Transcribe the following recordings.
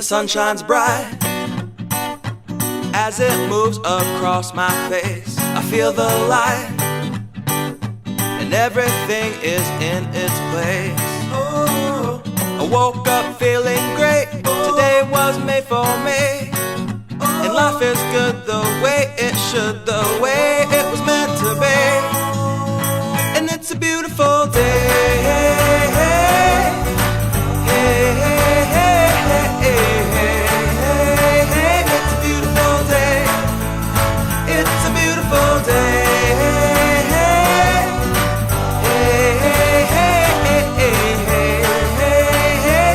sun shines bright as it moves across my face. I feel the light and everything is in its place. Oh, I woke up feeling great. Today was made for me, and life is good the way it should, the way it was meant to be. And it's a beautiful day. It's a beautiful day. It's a beautiful day.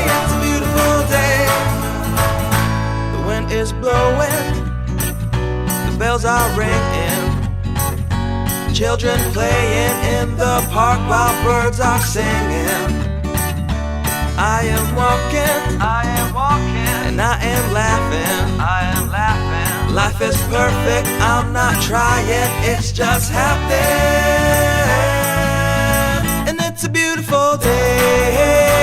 It's a beautiful day. The wind is blowing, the bells are ringing, children playing in the park while birds are singing. I am walking, and I am laughing, Life is perfect, I'm not trying, it's just happening. And it's a beautiful day.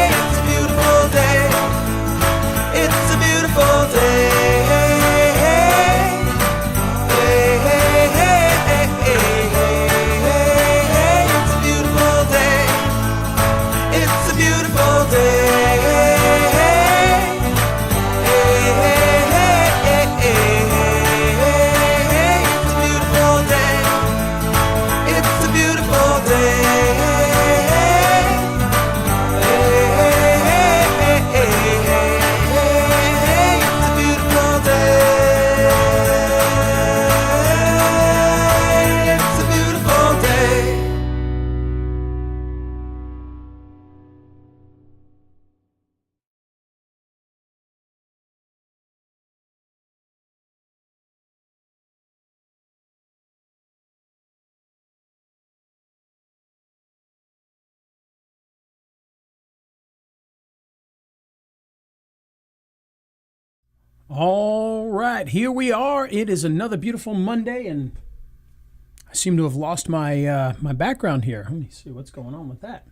It's a beautiful day. It's a beautiful day. All right, here we are. It is another beautiful Monday, and I seem to have lost my my background here. Let me see what's going on with that.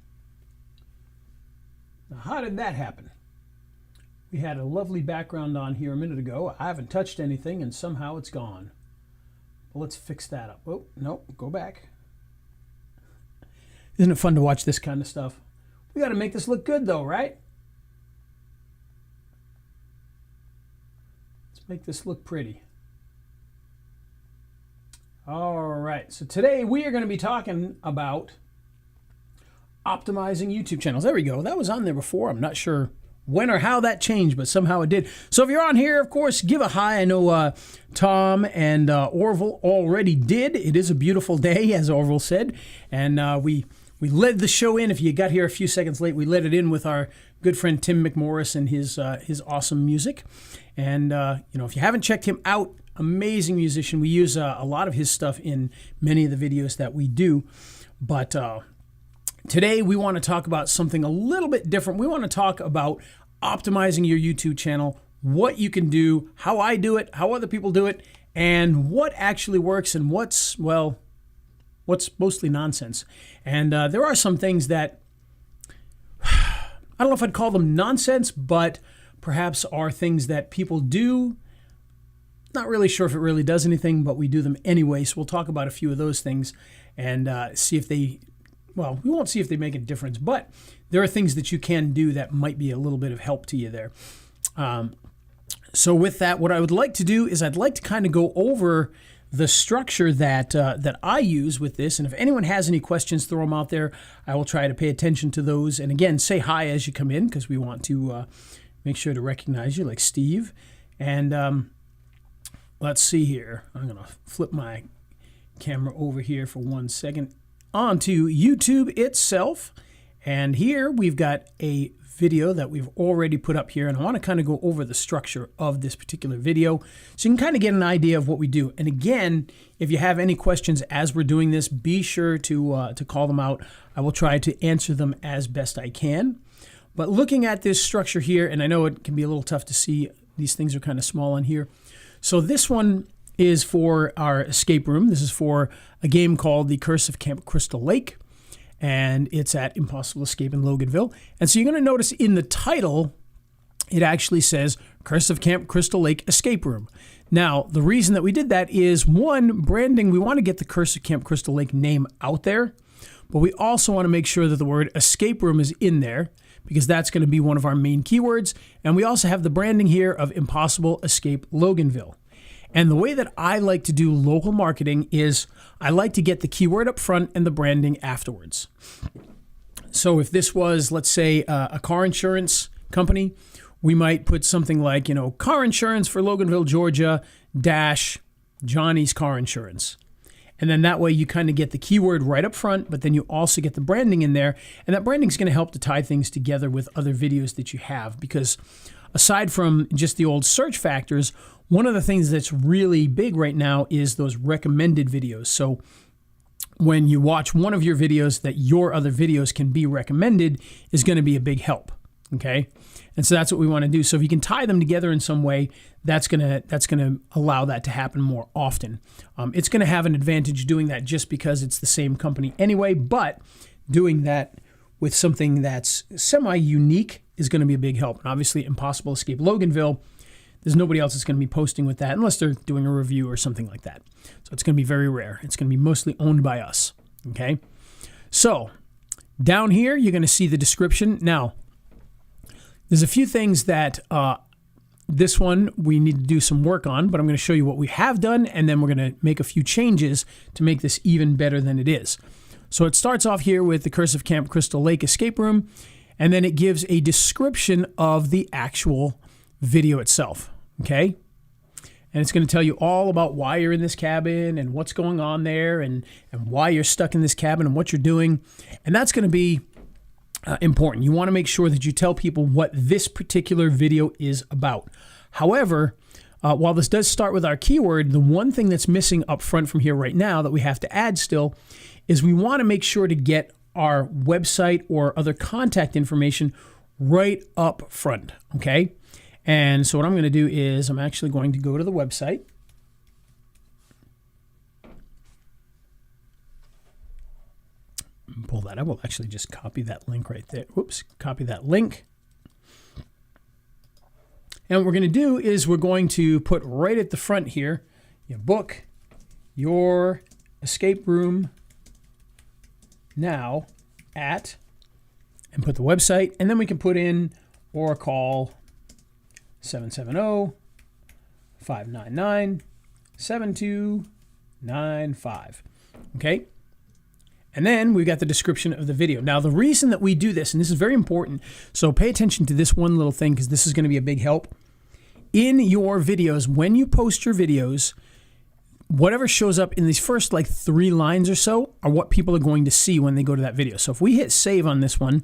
Now, how did that happen? We had a lovely background on here a minute ago. I haven't touched anything, and somehow it's gone. Well, let's fix that up. Oh, no, go back. Isn't it fun to watch this kind of stuff? We got to make this look good, though, right? Make this look pretty. All right, so today we are going to be talking about optimizing YouTube channels. There we go. That was on there before. I'm not sure when or how that changed, but somehow it did. So if you're on here, of course, give a hi. I know Tom and Orville already did. It is a beautiful day, as Orville said, and we led the show in. If you got here a few seconds late, we led it in with our good friend Tim McMorris and his awesome music. And, if you haven't checked him out, amazing musician. We use a lot of his stuff in many of the videos that we do. But today we want to talk about something a little bit different. We want to talk about optimizing your YouTube channel, what you can do, how I do it, how other people do it, and what actually works and what's mostly nonsense. And there are some things that, I don't know if I'd call them nonsense, but perhaps are things that people do. Not really sure if it really does anything, but we do them anyway. So we'll talk about a few of those things and see if they, well, we won't see if they make a difference, but there are things that you can do that might be a little bit of help to you there. So with that, what I would like to do is I'd like to kind of go over the structure that I use with this. And if anyone has any questions, throw them out there. I will try to pay attention to those. And again, say hi as you come in because we want to make sure to recognize you, like Steve. And let's see here. I'm going to flip my camera over here for 1 second onto YouTube itself. And here we've got a video that we've already put up here. And I want to kind of go over the structure of this particular video so you can kind of get an idea of what we do. And again, if you have any questions as we're doing this, be sure to call them out. I will try to answer them as best I can. But looking at this structure here, and I know it can be a little tough to see, these things are kind of small on here. So this one is for our escape room. This is for a game called The Curse of Camp Crystal Lake. and it's at Impossible Escape in Loganville. And so you're going to notice in the title, it actually says Curse of Camp Crystal Lake Escape Room. Now, the reason that we did that is, one, branding, we want to get the Curse of Camp Crystal Lake name out there, but we also want to make sure that the word escape room is in there, because that's going to be one of our main keywords. And we also have the branding here of Impossible Escape Loganville. And the way that I like to do local marketing is I like to get the keyword up front and the branding afterwards. So if this was, let's say, a car insurance company, we might put something like, car insurance for Loganville, Georgia, dash Johnny's Car Insurance. And then that way you kind of get the keyword right up front, but then you also get the branding in there. And that branding is going to help to tie things together with other videos that you have. Because aside from just the old search factors, one of the things that's really big right now is those recommended videos. So when you watch one of your videos, that your other videos can be recommended is going to be a big help. Okay. And so that's what we want to do. So if you can tie them together in some way, that's gonna allow that to happen more often. It's going to have an advantage doing that just because it's the same company anyway, but doing that with something that's semi-unique is going to be a big help. And obviously Impossible Escape Loganville, there's nobody else that's going to be posting with that unless they're doing a review or something like that. So it's going to be very rare. It's going to be mostly owned by us. Okay. So down here, you're going to see the description. Now, there's a few things that this one we need to do some work on, but I'm going to show you what we have done, and then we're going to make a few changes to make this even better than it is. So it starts off here with the Curse of Camp Crystal Lake Escape Room, and then it gives a description of the actual video itself, okay? And it's going to tell you all about why you're in this cabin and what's going on there and why you're stuck in this cabin and what you're doing. And that's going to be important. You want to make sure that you tell people what this particular video is about. However, while this does start with our keyword, the one thing that's missing up front from here right now that we have to add still is we want to make sure to get our website or other contact information right up front, okay? And so what I'm going to do is I'm actually going to go to the website. Pull that up. We'll actually just copy that link right there. Whoops, copy that link. And what we're going to do is we're going to put right at the front here, book your escape room now at, and put the website, and then we can put in or call 770-599-7295. Okay? And then we've got the description of the video. Now, the reason that we do this, and this is very important, so pay attention to this one little thing because this is going to be a big help. In your videos, when you post your videos, whatever shows up in these first like 3 lines or so are what people are going to see when they go to that video. So if we hit save on this one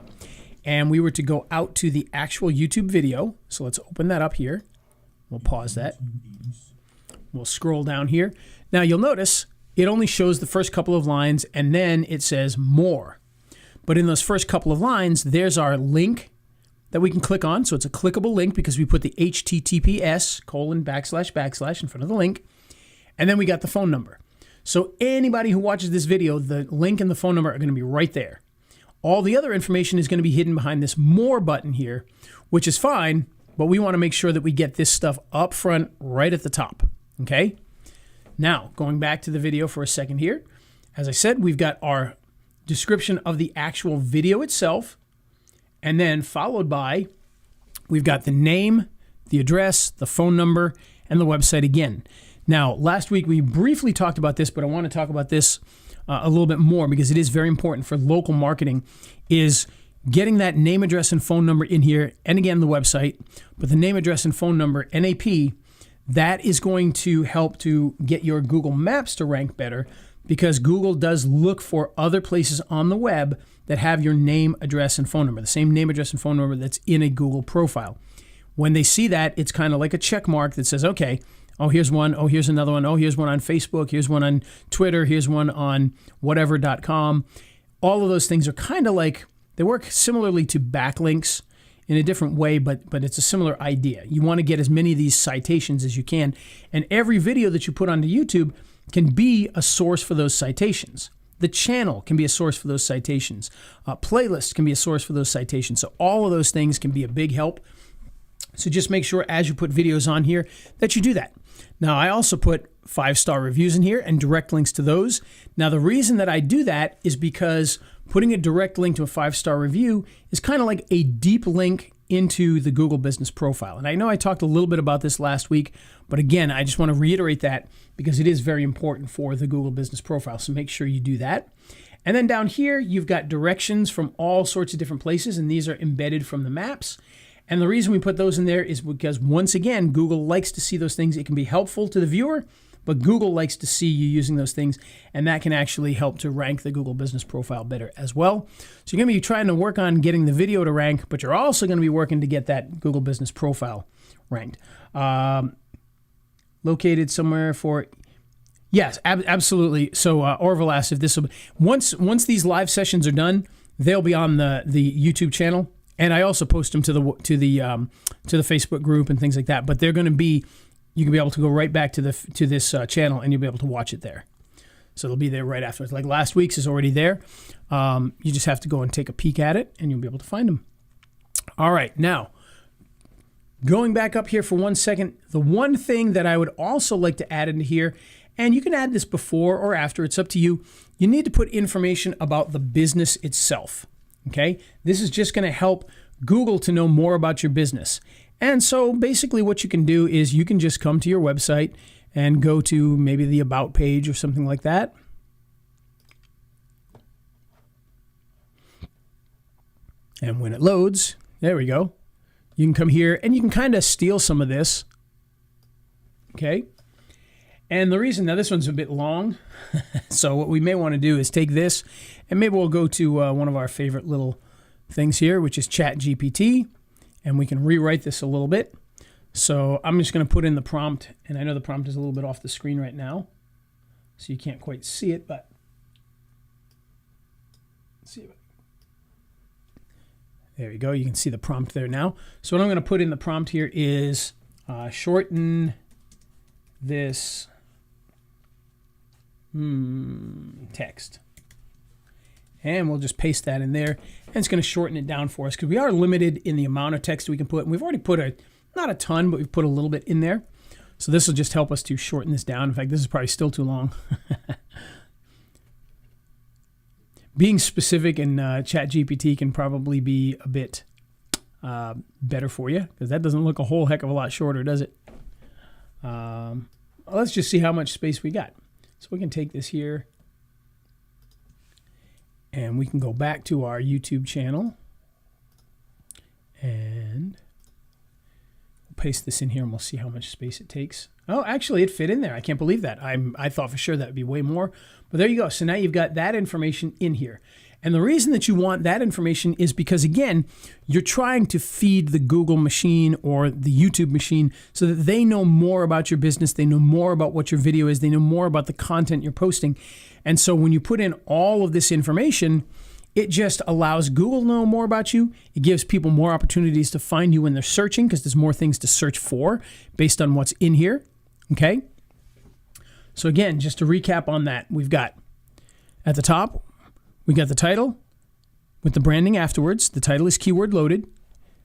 and we were to go out to the actual YouTube video, so let's open that up here. We'll pause that. We'll scroll down here. Now you'll notice it only shows the first couple of lines and then it says more. But in those first couple of lines, there's our link that we can click on. So it's a clickable link because we put the https:// in front of the link. And then we got the phone number. So anybody who watches this video, the link and the phone number are going to be right there. All the other information is going to be hidden behind this more button here, which is fine, but we want to make sure that we get this stuff up front right at the top. Okay? Now, going back to the video for a second here, as I said, we've got our description of the actual video itself, and then followed by, we've got the name, the address, the phone number, and the website again. Now, last week we briefly talked about this, but I want to talk about this a little bit more because it is very important for local marketing, is getting that name, address, and phone number in here, and again, the website, but the name, address, and phone number, NAP, that is going to help to get your Google Maps to rank better because Google does look for other places on the web that have your name, address, and phone number, the same name, address, and phone number that's in a Google profile. When they see that, it's kind of like a check mark that says, okay, oh, here's one, oh, here's another one, oh, here's one on Facebook, here's one on Twitter, here's one on whatever.com. All of those things are kind of like, they work similarly to backlinks in a different way, but it's a similar idea. You want to get as many of these citations as you can, and every video that you put onto YouTube can be a source for those citations. The channel can be a source for those citations. Playlists can be a source for those citations. So all of those things can be a big help. So just make sure as you put videos on here that you do that. Now, I also put 5-star reviews in here and direct links to those. Now, the reason that I do that is because putting a direct link to a 5-star review is kind of like a deep link into the Google Business Profile. And I know I talked a little bit about this last week, but again, I just want to reiterate that because it is very important for the Google Business Profile. So make sure you do that. And then down here, you've got directions from all sorts of different places, and these are embedded from the maps. And the reason we put those in there is because, once again, Google likes to see those things. It can be helpful to the viewer, but Google likes to see you using those things, and that can actually help to rank the Google Business Profile better as well. So you're going to be trying to work on getting the video to rank, but you're also going to be working to get that Google Business Profile ranked. Located somewhere for... Yes, absolutely. So Orville asked if this will... Once these live sessions are done, they'll be on the YouTube channel. And I also post them to the Facebook group and things like that. But they're going to be, you can be able to go right back to this channel, and you'll be able to watch it there. So it'll be there right afterwards. Like last week's is already there. You just have to go and take a peek at it, and you'll be able to find them. All right, now going back up here for 1 second, the one thing that I would also like to add into here, and you can add this before or after, it's up to you. You need to put information about the business itself. Okay, this is just going to help Google to know more about your business. And so basically what you can do is you can just come to your website and go to maybe the About page or something like that. And when it loads, there we go. You can come here and you can kind of steal some of this. Okay. And the reason, now this one's a bit long, so what we may want to do is take this, and maybe we'll go to one of our favorite little things here, which is ChatGPT, and we can rewrite this a little bit. So I'm just going to put in the prompt, and I know the prompt is a little bit off the screen right now, so you can't quite see it, but let's see. There you go. You can see the prompt there now. So what I'm going to put in the prompt here is shorten this text. And we'll just paste that in there. And it's going to shorten it down for us because we are limited in the amount of text we can put. And we've already put not a ton, but we've put a little bit in there. So this will just help us to shorten this down. In fact, this is probably still too long. Being specific in ChatGPT can probably be a bit better for you because that doesn't look a whole heck of a lot shorter, does it? Let's just see how much space we got. So we can take this here and we can go back to our YouTube channel and paste this in here and we'll see how much space it takes. Oh, actually it fit in there. I can't believe that. I thought for sure that would be way more, but there you go. So now you've got that information in here. And the reason that you want that information is because, again, you're trying to feed the Google machine or the YouTube machine so that they know more about your business, they know more about what your video is, they know more about the content you're posting. And so when you put in all of this information, it just allows Google to know more about you. It gives people more opportunities to find you when they're searching because there's more things to search for based on what's in here. Okay? So again, just to recap on that, we've got at the top, we got the title with the branding afterwards. The title is keyword loaded.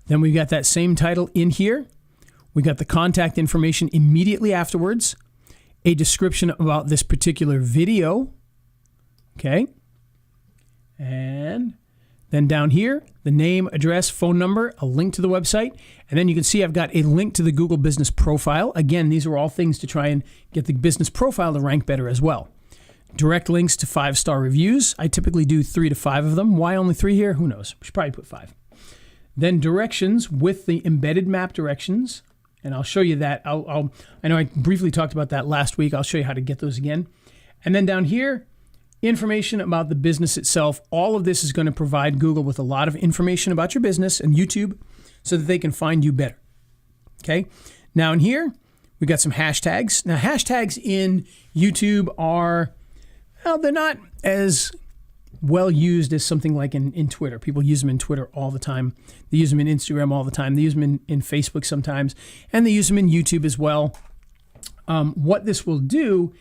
Then we got that same title in here. We got the contact information immediately afterwards. A description about this particular video. Okay. And then down here, the name, address, phone number, a link to the website. And then you can see I've got a link to the Google Business Profile. Again, these are all things to try and get the business profile to rank better as well. Direct links to 5-star reviews. I typically do 3 to 5 of them. Why only 3 here? Who knows? We should probably put 5. Then directions with the embedded map directions. And I'll show you that. I know I briefly talked about that last week. I'll show you how to get those again. And then down here, information about the business itself. All of this is going to provide Google with a lot of information about your business and YouTube so that they can find you better. Okay. Now in here, we got some hashtags. Now hashtags in YouTube are... Well, they're not as well used as something like in Twitter. People use them in Twitter all the time. They use them in Instagram all the time. They use them in Facebook sometimes. And they use them in YouTube as well. What this will do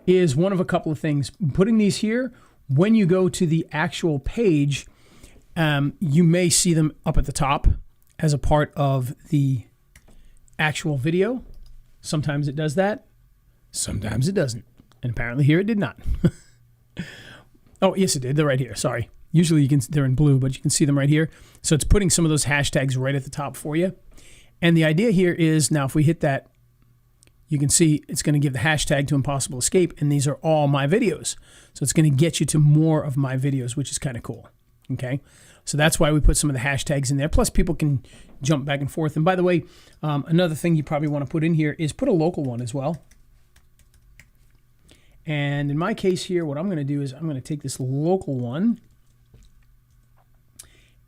is one of a couple of things. Putting these here when you go to the actual page, you may see them up at the top as a part of the actual video. Sometimes it does that. Sometimes it doesn't. And apparently here it did not. Oh, yes, it did. They're right here. Sorry. Usually they're in blue, but you can see them right here. So it's putting some of those hashtags right at the top for you. And the idea here is, now if we hit that, you can see it's going to give the hashtag to Impossible Escape, and these are all my videos. So it's going to get you to more of my videos, which is kind of cool. Okay, so that's why we put some of the hashtags in there. Plus, people can jump back and forth. And by the way, another thing you probably want to put in here is put a local one as well. And in my case here, what I'm going to do is I'm going to take this local one,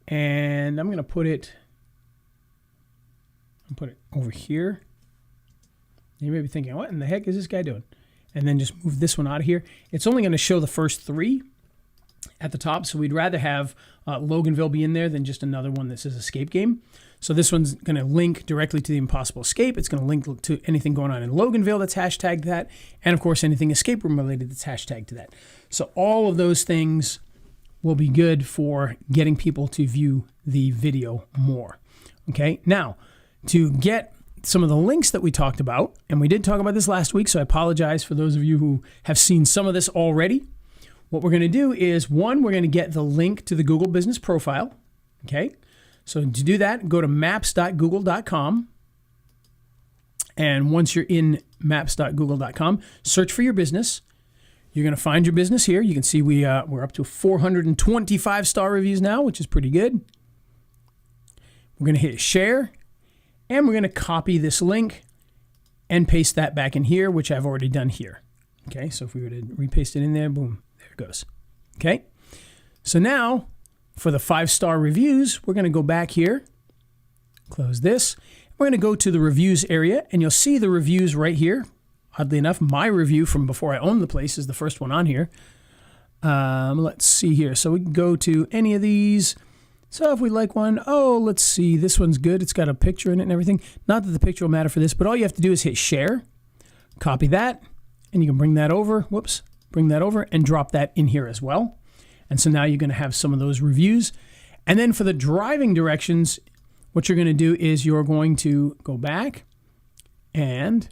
and I'm going to put it over here. You may be thinking, what in the heck is this guy doing? And then just move this one out of here. It's only going to show the first 3 at the top, so we'd rather have Loganville be in there than just another one that says Escape Game. So this one's going to link directly to the Impossible Escape. It's going to link to anything going on in Loganville that's hashtagged that, and of course anything escape room related that's hashtagged to that. So all of those things will be good for getting people to view the video more. Okay, now to get some of the links that we talked about, and we did talk about this last week, so I apologize for those of you who have seen some of this already. What we're going to do is, one, we're going to get the link to the Google Business Profile. Okay, so to do that, go to maps.google.com, and once you're in maps.google.com, search for your business. You're going to find your business here. You can see we're up to 425 star reviews now, which is pretty good. We're going to hit share, and we're going to copy this link and paste that back in here, which I've already done here. Okay, so if we were to repaste it in there, boom, there it goes. Okay, so now for the 5-star reviews, we're going to go back here, close this. We're going to go to the reviews area, and you'll see the reviews right here. Oddly enough, my review from before I owned the place is the first one on here. Let's see here. So we can go to any of these. So if we like one, oh, let's see, this one's good. It's got a picture in it and everything. Not that the picture will matter for this, but all you have to do is hit share, copy that, and you can bring that over, bring that over and drop that in here as well. And so now you're going to have some of those reviews. And then for the driving directions, what you're going to do is you're going to go back and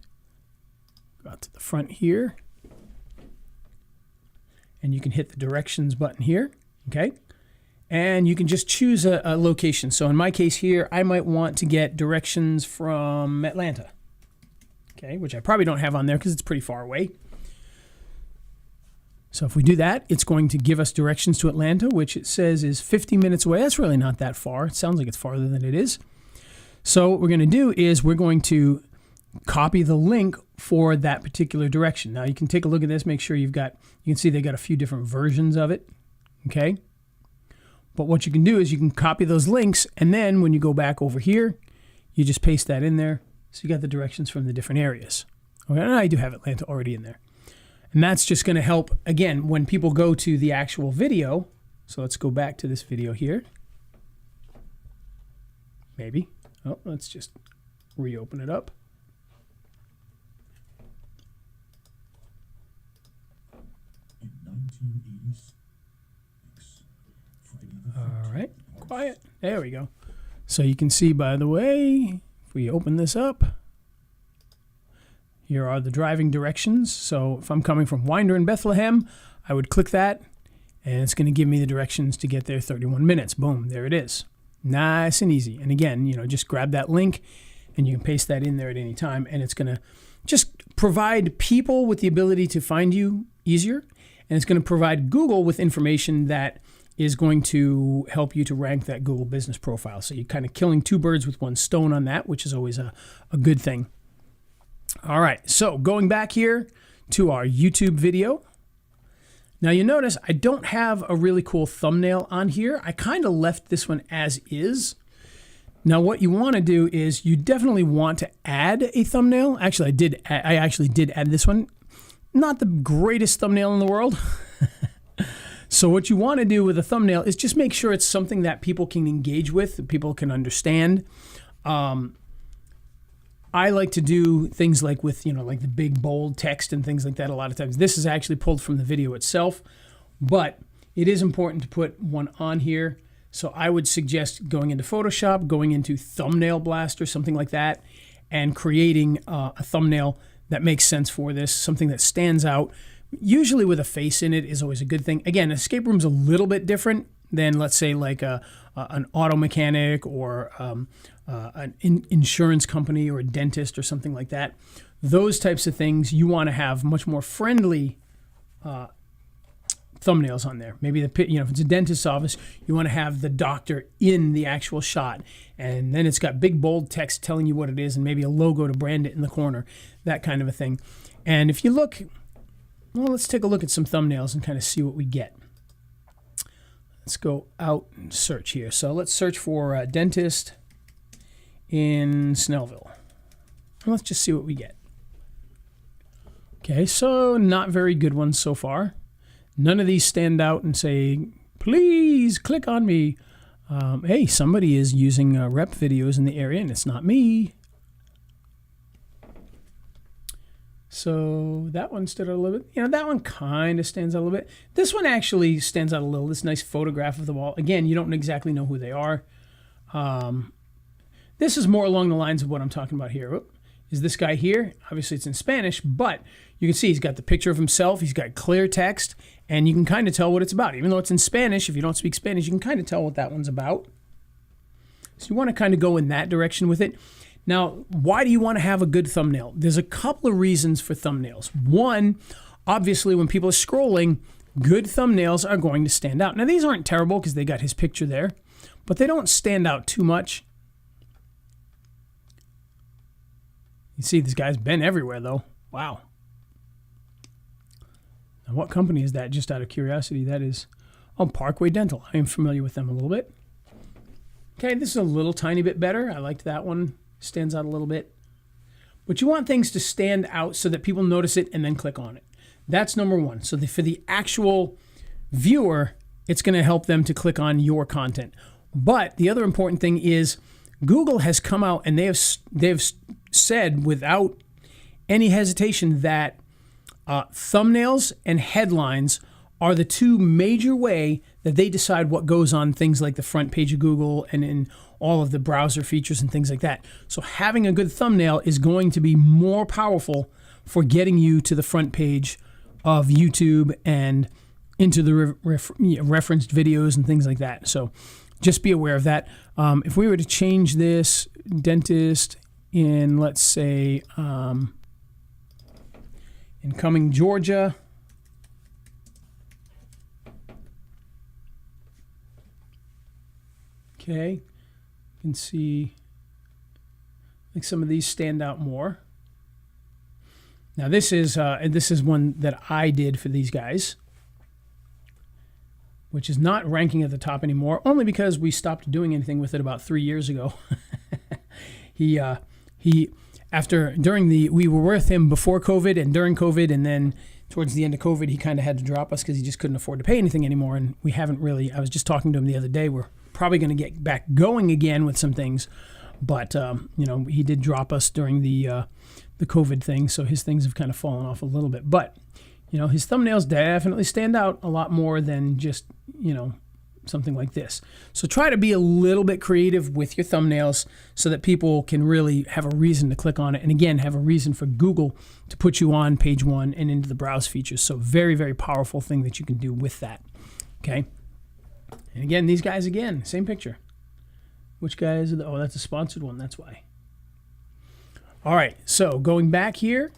go out to the front here. And you can hit the directions button here, okay? And you can just choose a location. So in my case here, I might want to get directions from Atlanta, okay, which I probably don't have on there because it's pretty far away. So if we do that, it's going to give us directions to Atlanta, which it says is 50 minutes away. That's really not that far. It sounds like it's farther than it is. So what we're going to do is we're going to copy the link for that particular direction. Now you can take a look at this, make sure you can see they got a few different versions of it, okay? But what you can do is you can copy those links, and then when you go back over here, you just paste that in there. So you got the directions from the different areas. Okay, and I do have Atlanta already in there. And that's just going to help, again, when people go to the actual video. So let's go back to this video here. Maybe. Oh, let's just reopen it up. In 1986, All right, quiet. There we go. So you can see, by the way, if we open this up, here are the driving directions. So if I'm coming from Winder in Bethlehem, I would click that, and it's going to give me the directions to get there 31 minutes. Boom, there it is. Nice and easy. And again, just grab that link, and you can paste that in there at any time, and it's going to just provide people with the ability to find you easier, and it's going to provide Google with information that is going to help you to rank that Google business profile. So you're kind of killing 2 birds with 1 stone on that, which is always a good thing. All right, so going back here to our YouTube video. Now you notice I don't have a really cool thumbnail on here. I kind of left this one as is. Now what you want to do is you definitely want to add a thumbnail. Actually, I actually did add this one. Not the greatest thumbnail in the world. So what you want to do with a thumbnail is just make sure it's something that people can engage with, that people can understand. I like to do things like with, like the big bold text and things like that a lot of times. This is actually pulled from the video itself. but it is important to put one on here. So I would suggest going into Photoshop, going into Thumbnail Blaster, something like that, and creating a thumbnail that makes sense for this, something that stands out. Usually with a face in it is always a good thing. Again, escape room's a little bit different than, let's say, like an auto mechanic or an insurance company or a dentist or something like that. Those types of things, you want to have much more friendly thumbnails on there. Maybe if it's a dentist's office, you want to have the doctor in the actual shot, and then it's got big bold text telling you what it is, and maybe a logo to brand it in the corner, that kind of a thing. And if you look, well, let's take a look at some thumbnails and kind of see what we get. Let's go out and search here. So let's search for dentist in Snellville. And let's just see what we get. Okay, so not very good ones so far. None of these stand out and say, please click on me. Hey, somebody is using rep videos in the area, and it's not me. So that one stood out a little bit. That one kind of stands out a little bit. This one actually stands out a little. This nice photograph of the wall. Again, you don't exactly know who they are. This is more along the lines of what I'm talking about here. Is this guy here? Obviously, it's in Spanish, but you can see he's got the picture of himself. He's got clear text, and you can kind of tell what it's about. Even though it's in Spanish, if you don't speak Spanish, you can kind of tell what that one's about. So you want to kind of go in that direction with it. Now, why do you want to have a good thumbnail? There's a couple of reasons for thumbnails. One, obviously, when people are scrolling, good thumbnails are going to stand out. Now, these aren't terrible because they got his picture there, but they don't stand out too much. You see, this guy's been everywhere, though. Wow. Now, what company is that, just out of curiosity? That is, Parkway Dental. I am familiar with them a little bit. Okay, this is a little tiny bit better. I liked that one. Stands out a little bit. But you want things to stand out so that people notice it and then click on it. That's number one. So for the actual viewer, it's going to help them to click on your content. But the other important thing is Google has come out and they have said without any hesitation that thumbnails and headlines are the two major way that they decide what goes on things like the front page of Google and in all of the browser features and things like that. So having a good thumbnail is going to be more powerful for getting you to the front page of YouTube and into the referenced videos and things like that. So just be aware of that. If we were to change this dentist in, let's say, in Cumming, Georgia, okay, you can see like some of these stand out more. Now this is one that I did for these guys, which is not ranking at the top anymore, only because we stopped doing anything with it about 3 years ago. We were with him before COVID and during COVID, and then towards the end of COVID, he kind of had to drop us because he just couldn't afford to pay anything anymore. And we haven't really, I was just talking to him the other day, we're probably going to get back going again with some things. But, he did drop us during the COVID thing, so his things have kind of fallen off a little bit. But, his thumbnails definitely stand out a lot more than just, something like this. So try to be a little bit creative with your thumbnails so that people can really have a reason to click on it. And again, have a reason for Google to put you on page one and into the browse features. So very, very powerful thing that you can do with that. Okay. And again, these guys, again, same picture. Which guy is it? Oh, that's a sponsored one. That's why. All right. So going back here,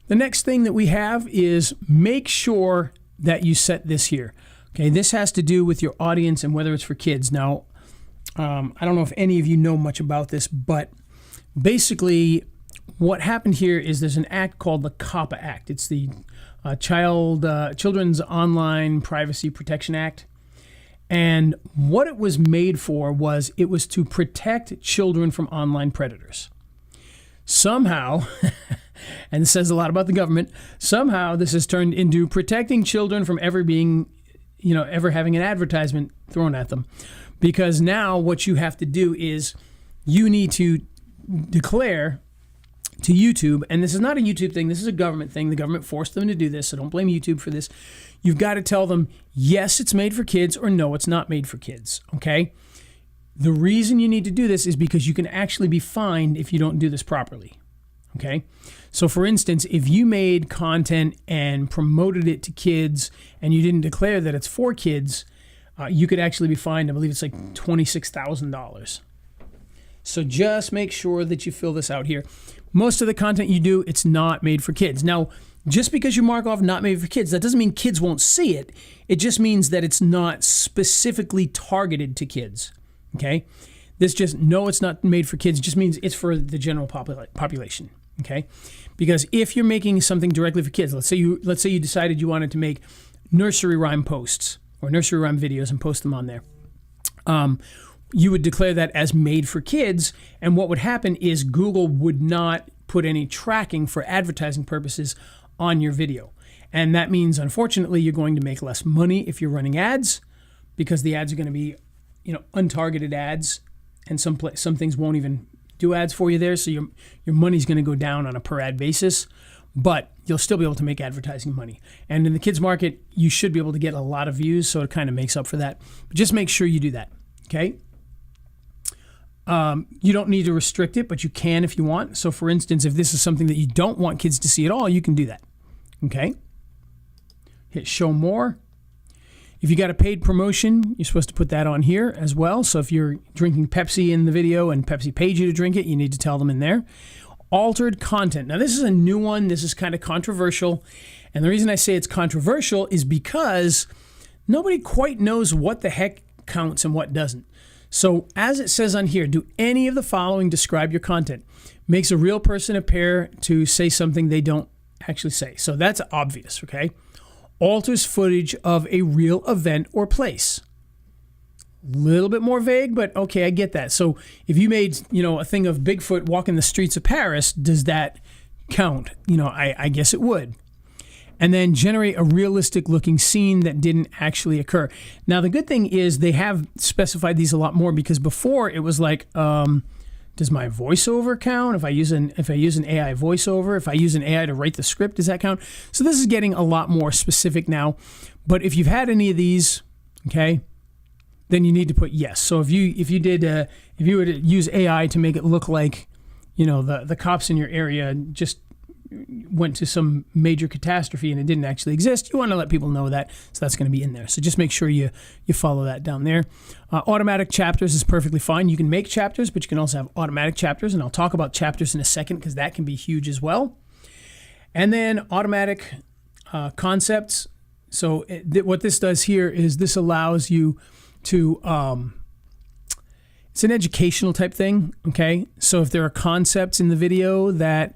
the next thing that we have is make sure that you set this here. Okay, this has to do with your audience and whether it's for kids. Now, I don't know if any of you know much about this, but basically what happened here is there's an act called the COPPA Act. It's the Children's Online Privacy Protection Act. And what it was made for was it was to protect children from online predators. Somehow, and it says a lot about the government, somehow this has turned into protecting children from ever having an advertisement thrown at them. Because now what you have to do is you need to declare to YouTube, and this is not a YouTube thing, this is a government thing. The government forced them to do this, so don't blame YouTube for this. You've got to tell them, yes, it's made for kids, or no, it's not made for kids, okay? The reason you need to do this is because you can actually be fined if you don't do this properly, okay? So for instance, if you made content and promoted it to kids and you didn't declare that it's for kids, you could actually be fined, I believe it's like $26,000. So just make sure that you fill this out here. Most of the content you do, it's not made for kids. Now, just because you mark off not made for kids, that doesn't mean kids won't see it. It just means that it's not specifically targeted to kids, okay? This just, no, it's not made for kids, just means it's for the general population, okay? Because if you're making something directly for kids, let's say you decided you wanted to make nursery rhyme posts or nursery rhyme videos and post them on there. You would declare that as made for kids, and what would happen is Google would not put any tracking for advertising purposes on your video. And that means, unfortunately, you're going to make less money if you're running ads, because the ads are going to be, untargeted ads, and some things won't even do ads for you there, so your money's going to go down on a per ad basis, but you'll still be able to make advertising money. And in the kids market, you should be able to get a lot of views, so it kind of makes up for that. But just make sure you do that, okay? You don't need to restrict it, but you can if you want. So for instance, if this is something that you don't want kids to see at all, you can do that, okay? Hit show more. If you got a paid promotion, you're supposed to put that on here as well. So if you're drinking Pepsi in the video and Pepsi paid you to drink it, you need to tell them in there. Altered content. Now this is a new one. This is kind of controversial. And the reason I say it's controversial is because nobody quite knows what the heck counts and what doesn't. So as it says on here, do any of the following describe your content? Makes a real person appear to say something they don't actually say. So that's obvious, okay? Alters footage of a real event or place. A little bit more vague, but okay, I get that. So if you made, a thing of Bigfoot walking the streets of Paris, does that count? I guess it would. And then generate a realistic looking scene that didn't actually occur. Now, the good thing is they have specified these a lot more, because before it was like, does my voiceover count? If I use an AI voiceover, if I use an AI to write the script, does that count? So this is getting a lot more specific now. But if you've had any of these, okay, then you need to put yes. So if you were to use AI to make it look like, the cops in your area just went to some major catastrophe and it didn't actually exist, you want to let people know that, so that's going to be in there. So just make sure you follow that down there. Automatic chapters is perfectly fine. You can make chapters, but you can also have automatic chapters, and I'll talk about chapters in a second because that can be huge as well. And then automatic concepts. So what this does here is this allows you to, it's an educational type thing, okay? So if there are concepts in the video that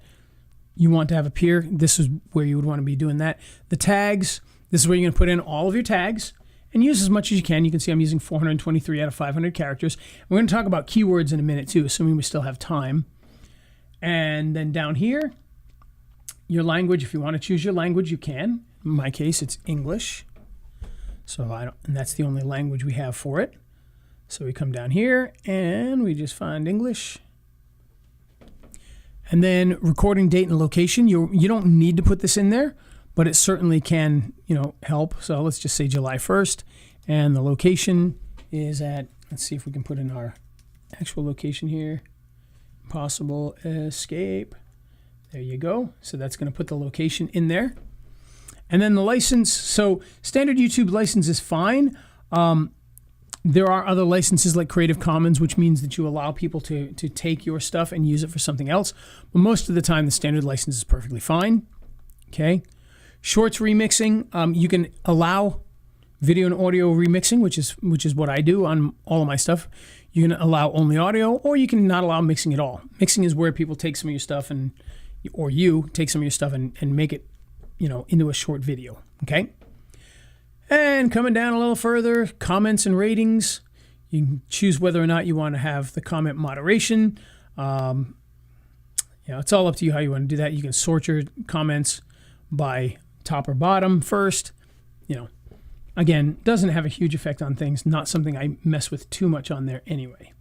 you want to have appear, this is where you would want to be doing that. The tags, this is where you're going to put in all of your tags and use as much as you can. You can see I'm using 423 out of 500 characters. We're going to talk about keywords in a minute too, assuming we still have time. And then down here, your language, if you want to choose your language, you can. In my case, it's English. And that's the only language we have for it. So we come down here and we just find English. And then recording date and location. You don't need to put this in there, but it certainly can, help. So let's just say July 1st, and the location is at, let's see if we can put in our actual location here. Possible escape. There you go. So that's going to put the location in there. And then the license. So standard YouTube license is fine. There are other licenses like Creative Commons, which means that you allow people to take your stuff and use it for something else. But most of the time, the standard license is perfectly fine. Okay. Shorts remixing. You can allow video and audio remixing, which is what I do on all of my stuff. You can allow only audio, or you can not allow mixing at all. Mixing is where people take some of your stuff or you take some of your stuff and make it, into a short video. Okay. And coming down a little further, comments and ratings. You can choose whether or not you want to have the comment moderation. It's all up to you how you want to do that. You can sort your comments by top or bottom first. Again, doesn't have a huge effect on things. Not something I mess with too much on there anyway.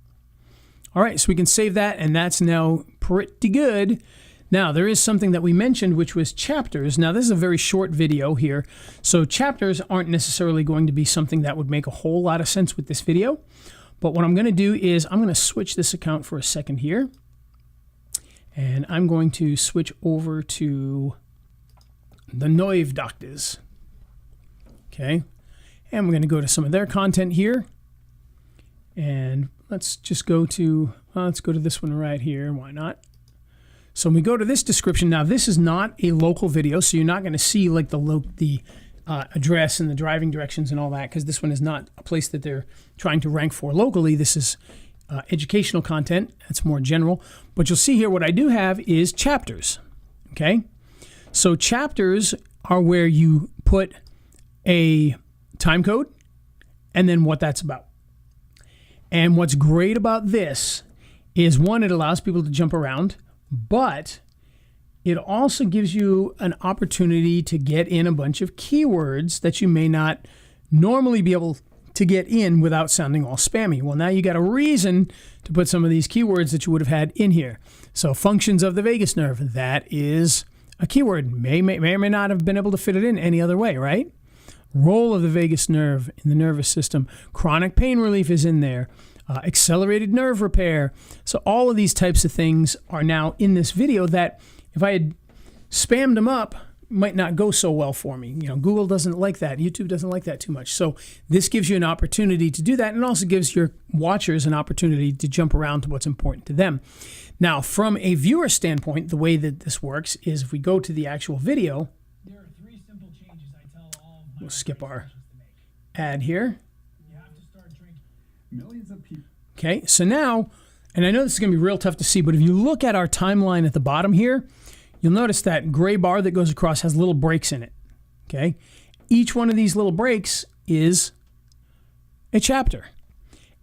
All right, so we can save that, and that's now pretty good. Now, there is something that we mentioned, which was chapters. Now, this is a very short video here, so chapters aren't necessarily going to be something that would make a whole lot of sense with this video. But what I'm going to do is I'm going to switch this account for a second here, and I'm going to switch over to the Neuve Doctors. Okay, and we're going to go to some of their content here, and let's just go to this one right here. Why not? So when we go to this description, now this is not a local video, so you're not going to see like the address and the driving directions and all that, because this one is not a place that they're trying to rank for locally. This is educational content. That's more general. But you'll see here what I do have is chapters. Okay, so chapters are where you put a time code and then what that's about. And what's great about this is, one, it allows people to jump around, but it also gives you an opportunity to get in a bunch of keywords that you may not normally be able to get in without sounding all spammy. Well, now you got a reason to put some of these keywords that you would have had in here. So functions of the vagus nerve, that is a keyword. May or may not have been able to fit it in any other way, right? Role of the vagus nerve in the nervous system. Chronic pain relief is in there. Accelerated nerve repair. So all of these types of things are now in this video that if I had spammed them up, might not go so well for me. You know, Google doesn't like that. YouTube doesn't like that too much. So this gives you an opportunity to do that, and also gives your watchers an opportunity to jump around to what's important to them. Now, from a viewer standpoint, the way that this works is if we go to the actual video, there are 3 simple changes I tell all of my we'll skip our patients to make. ad here. You have to start drinking. Millions of people. Okay, so now, and I know this is going to be real tough to see, but if you look at our timeline at the bottom here, you'll notice that gray bar that goes across has little breaks in it. Okay, each one of these little breaks is a chapter.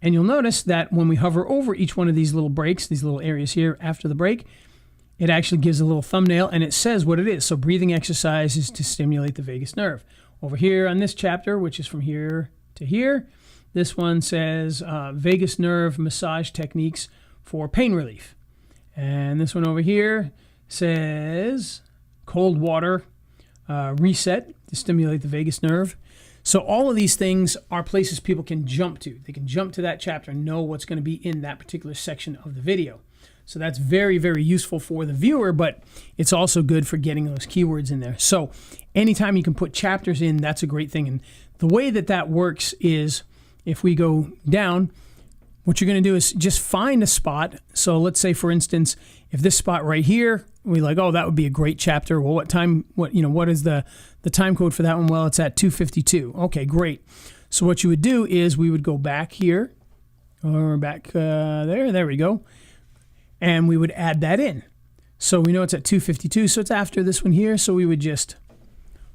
And you'll notice that when we hover over each one of these little breaks, these little areas here after the break, it actually gives a little thumbnail and it says what it is. So breathing exercises to stimulate the vagus nerve. Over here on this chapter, which is from here to here, this one says vagus nerve massage techniques for pain relief. And this one over here says cold water reset to stimulate the vagus nerve. So all of these things are places people can jump to. They can jump to that chapter and know what's going to be in that particular section of the video. So that's very, very useful for the viewer, but it's also good for getting those keywords in there. So anytime you can put chapters in, that's a great thing. And the way that that works is if we go down, what you're going to do is just find a spot. So let's say, for instance, if this spot right here, we're like, oh, that would be a great chapter. Well, what is the time code for that one? Well, it's at 2:52. Okay, great. So what you would do is we would go back here, or back there. There we go. And we would add that in. So we know it's at 2:52, so it's after this one here. So we would just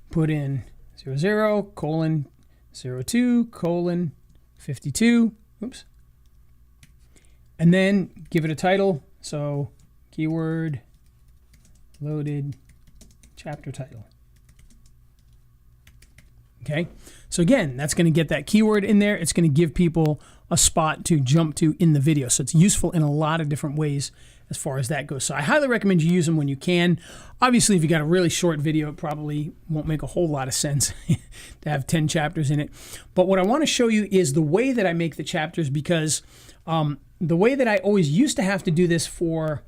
put in 00:02:52. Oops. And then give it a title. So keyword loaded chapter title. Okay. So again, that's going to get that keyword in there. It's going to give people a spot to jump to in the video. So it's useful in a lot of different ways as far as that goes. So I highly recommend you use them when you can. Obviously, if you got a really short video, it probably won't make a whole lot of sense to have 10 chapters in it. But what I want to show you is the way that I make the chapters, because the way that I always used to have to do this for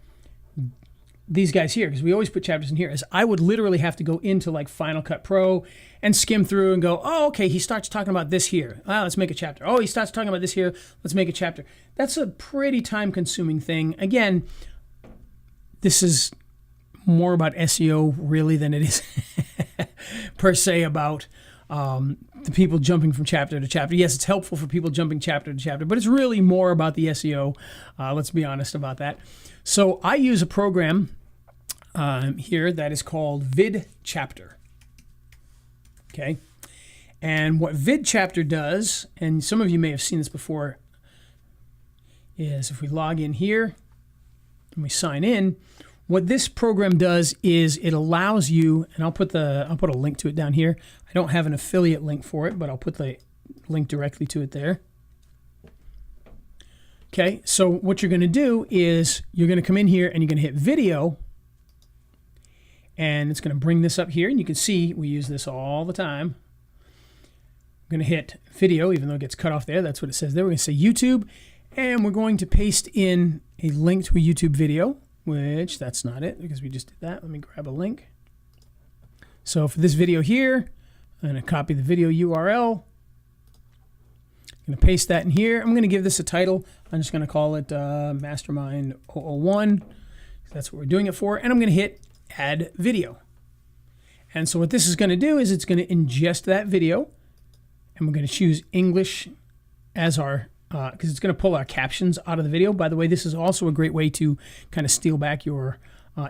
these guys here, because we always put chapters in here, is I would literally have to go into like Final Cut Pro and skim through and go, oh, okay, he starts talking about this here. Let's make a chapter. Oh, he starts talking about this here. Let's make a chapter. That's a pretty time-consuming thing. Again, this is more about SEO really than it is per se about the people jumping from chapter to chapter. Yes, it's helpful for people jumping chapter to chapter, but it's really more about the SEO. Let's be honest about that. So I use a program here that is called VidChapter. Okay, and what VidChapter does, and some of you may have seen this before, is if we log in here and we sign in, what this program does is it allows you, and I'll put a link to it down here. I don't have an affiliate link for it, but I'll put the link directly to it there. Okay, so what you're going to do is you're going to come in here and you're going to hit video, And it's going to bring this up here. And you can see we use this all the time. I'm going to hit video, even though it gets cut off there. That's what it says there. We're going to say YouTube. And we're going to paste in a link to a YouTube video, which that's not it because we just did that. Let me grab a link. So for this video here, I'm going to copy the video URL. I'm going to paste that in here. I'm going to give this a title. I'm just going to call it Mastermind 001. That's what we're doing it for. And I'm going to hit add video. And so what this is going to do is it's going to ingest that video. And we're going to choose English as our, because it's going to pull our captions out of the video. By the way, this is also a great way to kind of steal back your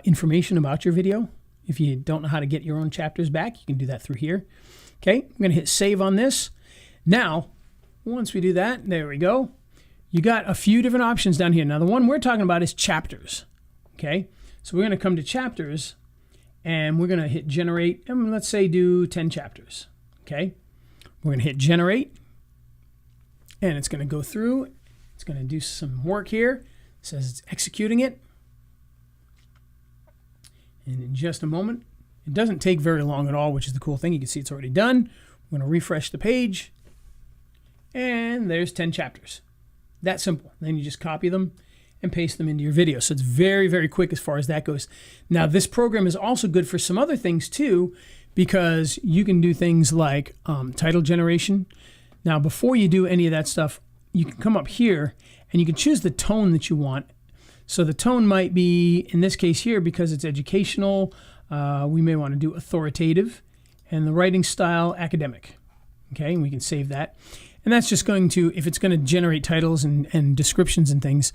information about your video. If you don't know how to get your own chapters back, you can do that through here. Okay, I'm going to hit save on this. Now, once we do that, there we go. You got a few different options down here. Now, the one we're talking about is chapters. Okay, so we're going to come to chapters, and we're going to hit generate, and let's say do 10 chapters. Okay, we're going to hit generate, and it's going to go through. It's going to do some work here. It says it's executing it. And in just a moment, it doesn't take very long at all, which is the cool thing. You can see it's already done. I'm going to refresh the page, and there's 10 chapters. That simple. Then you just copy them and paste them into your video. So it's very, very quick as far as that goes. Now, this program is also good for some other things too, because you can do things like title generation. Now, before you do any of that stuff, you can come up here and you can choose the tone that you want. So the tone might be, in this case here, because it's educational, we may want to do authoritative, and the writing style, academic. Okay, and we can save that. And that's just going to, if it's going to generate titles and descriptions and things,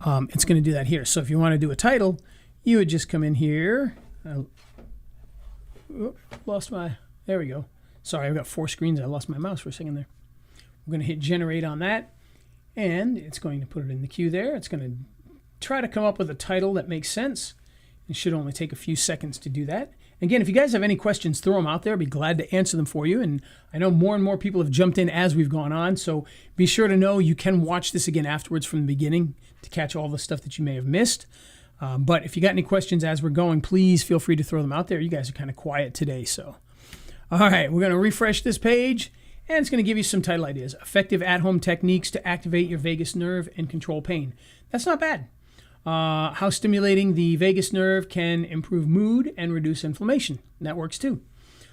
it's going to do that here. So if you want to do a title, you would just come in here. Lost my, there we go. Sorry, I've got 4 screens. I lost my mouse for a second there. We're going to hit generate on that, and it's going to put it in the queue there. It's going to try to come up with a title that makes sense. It should only take a few seconds to do that. Again, if you guys have any questions, throw them out there. I'd be glad to answer them for you. And I know more and more people have jumped in as we've gone on, so be sure to know you can watch this again afterwards from the beginning to catch all the stuff that you may have missed. But if you got any questions as we're going, please feel free to throw them out there. You guys are kind of quiet today, so. All right, we're going to refresh this page, and it's going to give you some title ideas. Effective at-home techniques to activate your vagus nerve and control pain. That's not bad. How stimulating the vagus nerve can improve mood and reduce inflammation. That works too.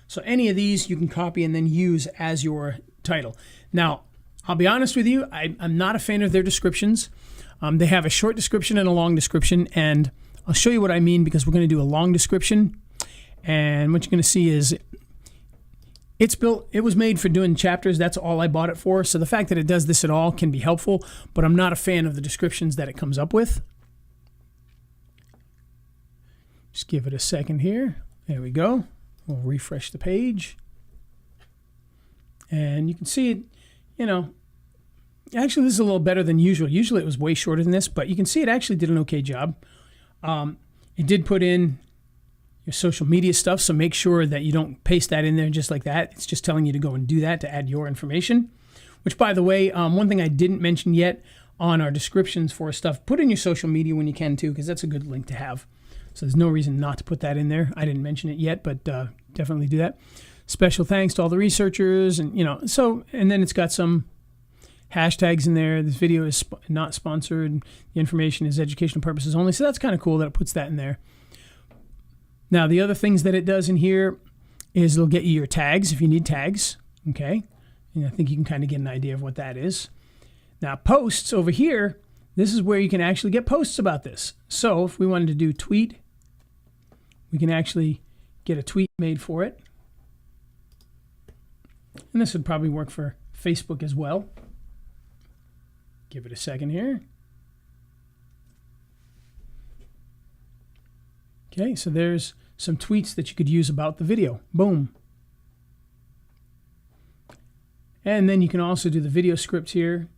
So any of these you can copy and then use as your title. Now, I'll be honest with you, I'm not a fan of their descriptions. They have a short description and a long description, and I'll show you what I mean because we're going to do a long description. And what you're going to see is it was made for doing chapters. That's all I bought it for. So the fact that it does this at all can be helpful, but I'm not a fan of the descriptions that it comes up with. Just give it a second here. There we go. We'll refresh the page. And you can see it, you know, actually this is a little better than usual. Usually it was way shorter than this, but you can see it actually did an okay job. It did put in your social media stuff, so make sure that you don't paste that in there just like that. It's just telling you to go and do that to add your information. Which, by the way, one thing I didn't mention yet on our descriptions for stuff, put in your social media when you can too, because that's a good link to have. So there's no reason not to put that in there. I didn't mention it yet, but definitely do that. Special thanks to all the researchers, and so, and then it's got some hashtags in there. This video is not sponsored. The information is educational purposes only. So that's kind of cool that it puts that in there. Now, the other things that it does in here is it'll get you your tags if you need tags. Okay. And I think you can kind of get an idea of what that is. Now, posts over here, this is where you can actually get posts about this. So if we wanted to do tweet, we can actually get a tweet made for it. And this would probably work for Facebook as well. Give it a second here. Okay, so there's some tweets that you could use about the video. Boom. And then you can also do the video script here,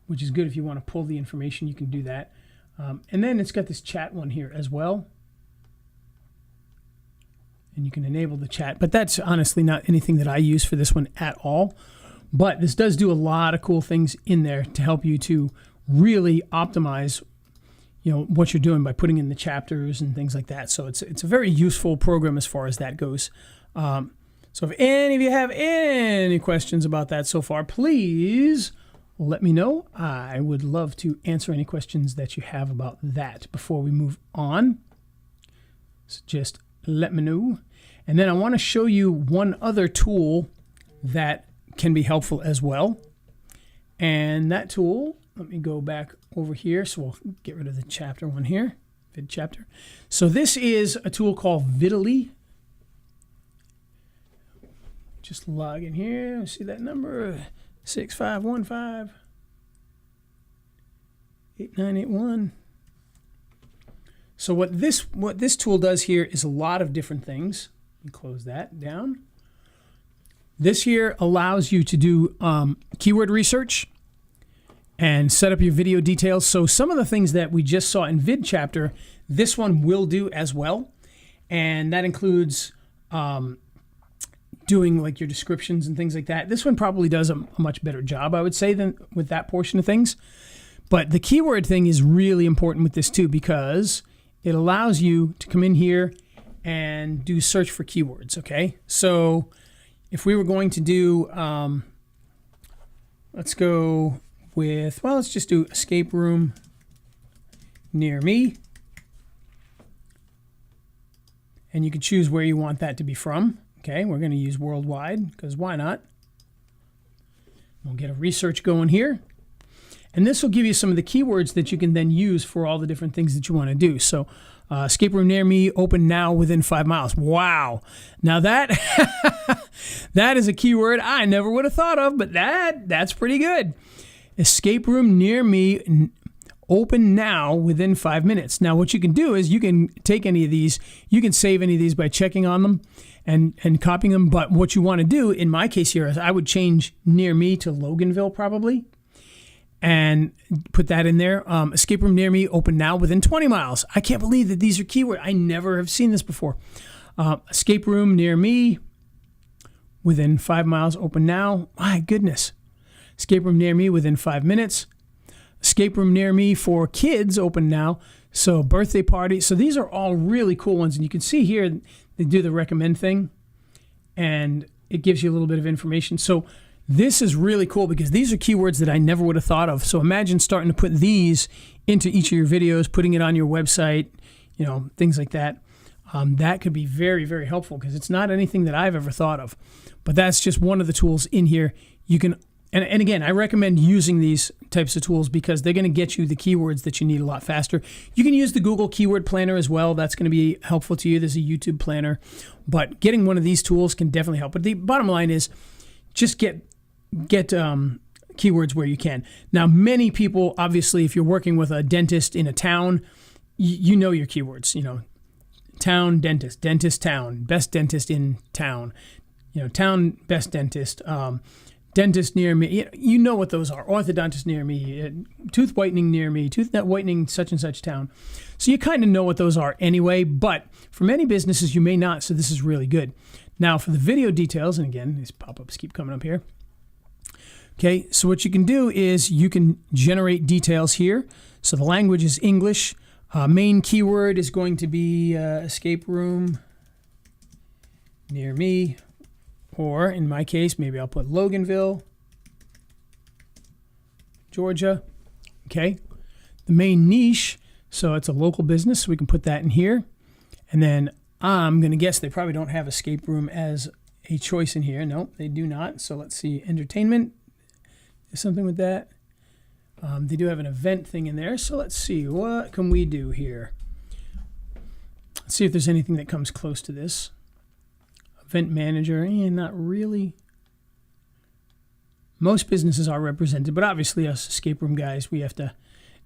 which is good if you want to pull the information, you can do that. And then it's got this chat one here as well. And you can enable the chat, but that's honestly not anything that I use for this one at all. But this does do a lot of cool things in there to help you to really optimize what you're doing by putting in the chapters and things like that. So it's a very useful program as far as that goes. So if any of you have any questions about that so far, please let me know. I would love to answer any questions that you have about that before we move on. So just let me know. And then I want to show you one other tool that can be helpful as well. And that tool, let me go back over here. So we'll get rid of the chapter one here, vid chapter. So this is a tool called Vidly. Just log in here. See that number? 6515 8981. So what this tool does here is a lot of different things. Let me close that down. This here allows you to do keyword research and set up your video details. So some of the things that we just saw in vid chapter, this one will do as well. And that includes doing like your descriptions and things like that. This one probably does a much better job, I would say, than with that portion of things. But the keyword thing is really important with this too, because it allows you to come in here and do search for keywords, okay? So if we were going to do, let's go with, well, let's just do escape room near me. And you can choose where you want that to be from. Okay, we're going to use worldwide because why not? We'll get a research going here. And this will give you some of the keywords that you can then use for all the different things that you want to do. So escape room near me, open now within 5 miles. Wow. Now that that is a keyword I never would have thought of, but that's pretty good. Escape room near me, open now within 5 minutes. Now what you can do is you can take any of these, you can save any of these by checking on them and copying them. But what you want to do, in my case here, is I would change near me to Loganville probably and put that in there. Escape room near me, open now within 20 miles. I can't believe that these are keywords. I never have seen this before. Escape room near me within 5 miles, open now. My goodness. Escape room near me within 5 minutes. Escape room near me for kids, open now. So birthday party. So these are all really cool ones. And you can see here, they do the recommend thing. And it gives you a little bit of information. So this is really cool because these are keywords that I never would have thought of. So imagine starting to put these into each of your videos, putting it on your website, things like that. That could be very, very helpful because it's not anything that I've ever thought of. But that's just one of the tools in here. You can, and again, I recommend using these types of tools because they're going to get you the keywords that you need a lot faster. You can use the Google Keyword Planner as well. That's going to be helpful to you. There's a YouTube planner. But getting one of these tools can definitely help. But the bottom line is just get keywords where you can. Now, many people, obviously, if you're working with a dentist in a town, you know your keywords, town dentist, dentist town, best dentist in town, town best dentist, dentist near me. You know what those are. Orthodontist near me, tooth whitening near me, tooth net whitening such and such town. So you kind of know what those are anyway, but for many businesses you may not, so this is really good. Now for the video details, and again, these pop-ups keep coming up here. Okay, so what you can do is you can generate details here. So the language is English. Main keyword is going to be escape room near me. Or in my case, maybe I'll put Loganville, Georgia. Okay, the main niche, so it's a local business, so we can put that in here. And then I'm going to guess they probably don't have escape room as a choice in here. Nope, they do not. So let's see, entertainment. Something with that. They do have an event thing in there. So let's see, what can we do here? Let's see if there's anything that comes close to this. Event manager, not really. Most businesses are represented, but obviously us escape room guys, we have to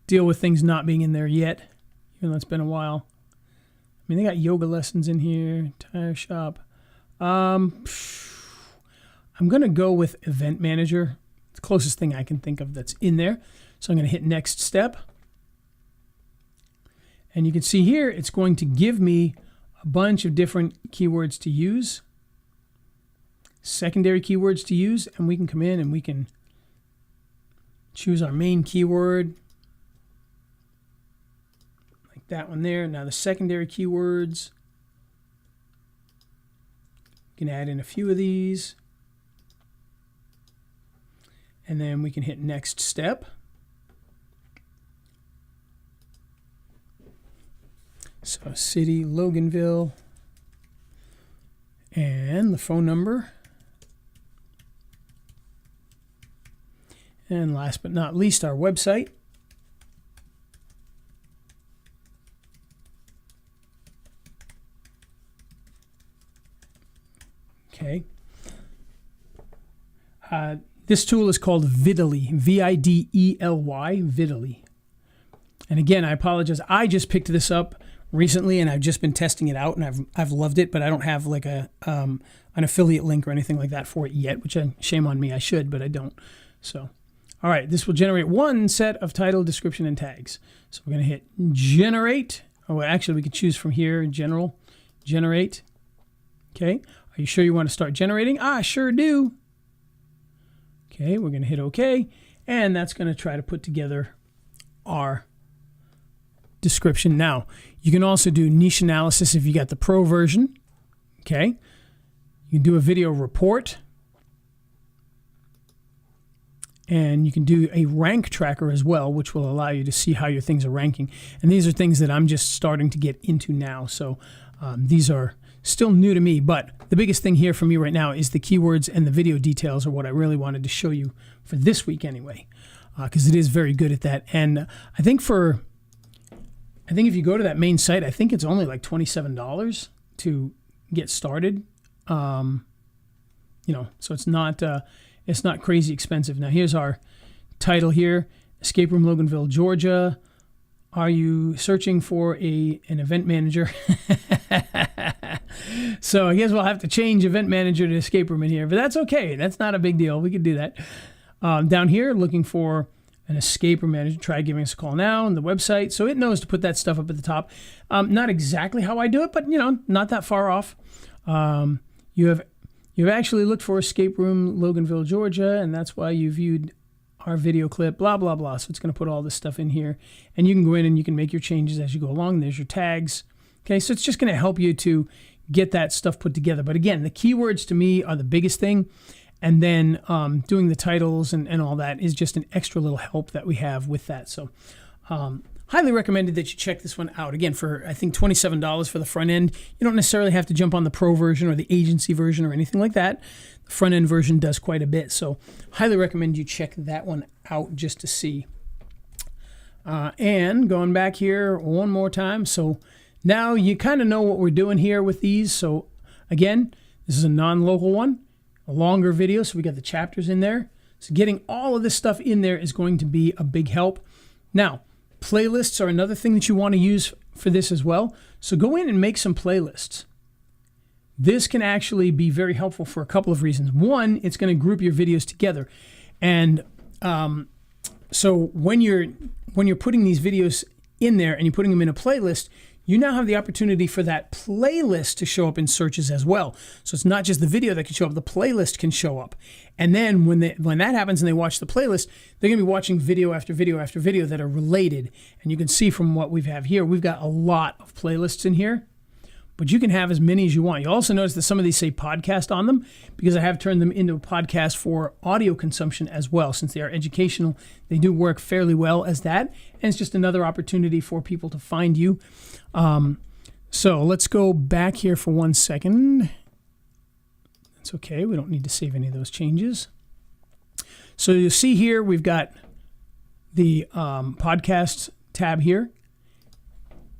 deal with things not being in there yet, even though it's been a while. I mean, they got yoga lessons in here, tire shop. I'm going to go with event manager. The closest thing I can think of that's in there. So I'm going to hit next step. And you can see here, it's going to give me a bunch of different keywords to use, secondary keywords to use, and we can come in and we can choose our main keyword. Put that one there. Now the secondary keywords. You can add in a few of these. And then we can hit next step. So city, Loganville, and the phone number. And last but not least, our website. Okay. This tool is called Videly, V-I-D-E-L-Y, Videly. And again, I apologize. I just picked this up recently, and I've just been testing it out, and I've loved it. But I don't have like an affiliate link or anything like that for it yet, which shame on me. I should, but I don't. So, all right, this will generate one set of title, description, and tags. So we're going to hit generate. Oh, actually, we could choose from here, general, generate. Okay. Are you sure you want to start generating? I sure do. Okay, we're going to hit OK, and that's going to try to put together our description. Now, you can also do niche analysis if you got the pro version. Okay, you can do a video report, and you can do a rank tracker as well, which will allow you to see how your things are ranking. And these are things that I'm just starting to get into now, so these are still new to me, but the biggest thing here for me right now is the keywords and the video details are what I really wanted to show you for this week anyway, because it is very good at that. And I think if you go to that main site, I think it's only like $27 to get started. So it's not crazy expensive. Now here's our title here: Escape Room Loganville, Georgia. Are you searching for an event manager? So I guess we'll have to change event manager to escape room in here, but that's okay. That's not a big deal. We could do that. Down here, looking for an escape room manager. Try giving us a call now on the website. So it knows to put that stuff up at the top. Not exactly how I do it, but not that far off. You've actually looked for escape room Loganville, Georgia, and that's why you viewed our video clip, blah, blah, blah. So it's going to put all this stuff in here, and you can go in and you can make your changes as you go along. There's your tags. Okay, so it's just going to help you to get that stuff put together. But again, the keywords to me are the biggest thing. And then doing the titles and all that is just an extra little help that we have with that. So highly recommended that you check this one out. Again, for I think $27 for the front end. You don't necessarily have to jump on the pro version or the agency version or anything like that. The front end version does quite a bit. So highly recommend you check that one out just to see. And going back here one more time. So now you kind of know what we're doing here with these. So again, this is a non-local one, a longer video. So we got the chapters in there. So getting all of this stuff in there is going to be a big help. Now, playlists are another thing that you want to use for this as well. So go in and make some playlists. This can actually be very helpful for a couple of reasons. One, it's going to group your videos together. And so when you're putting these videos in there and you're putting them in a playlist, you now have the opportunity for that playlist to show up in searches as well. So it's not just the video that can show up, the playlist can show up. And then when that happens and they watch the playlist, they're going to be watching video after video after video that are related. And you can see from what we have here, we've got a lot of playlists in here, but you can have as many as you want. You'll also notice that some of these say podcast on them because I have turned them into a podcast for audio consumption as well. Since they are educational, they do work fairly well as that. And it's just another opportunity for people to find you. So let's go back here for 1 second. That's okay. We don't need to save any of those changes. So you'll see here, we've got the podcast tab here.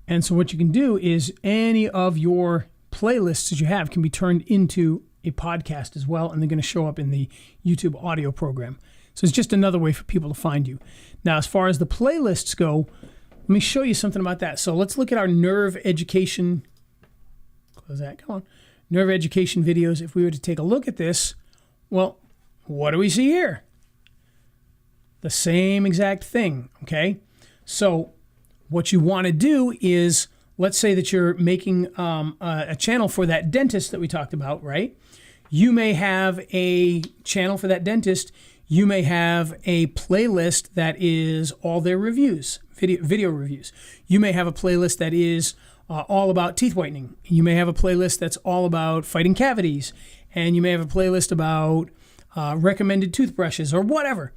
And so what you can do is any of your playlists that you have can be turned into a podcast as well, and they're going to show up in the YouTube audio program. So it's just another way for people to find you. Now, as far as the playlists go, let me show you something about that. So let's look at our Nerve Education. Close that. Come on. Nerve Education videos. If we were to take a look at this, well, what do we see here? The same exact thing, okay? So what you want to do is, let's say that you're making a channel for that dentist that we talked about, right? You may have a channel for that dentist. You may have a playlist that is all their reviews, video reviews. You may have a playlist that is all about teeth whitening. You may have a playlist that's all about fighting cavities. And you may have a playlist about recommended toothbrushes or whatever.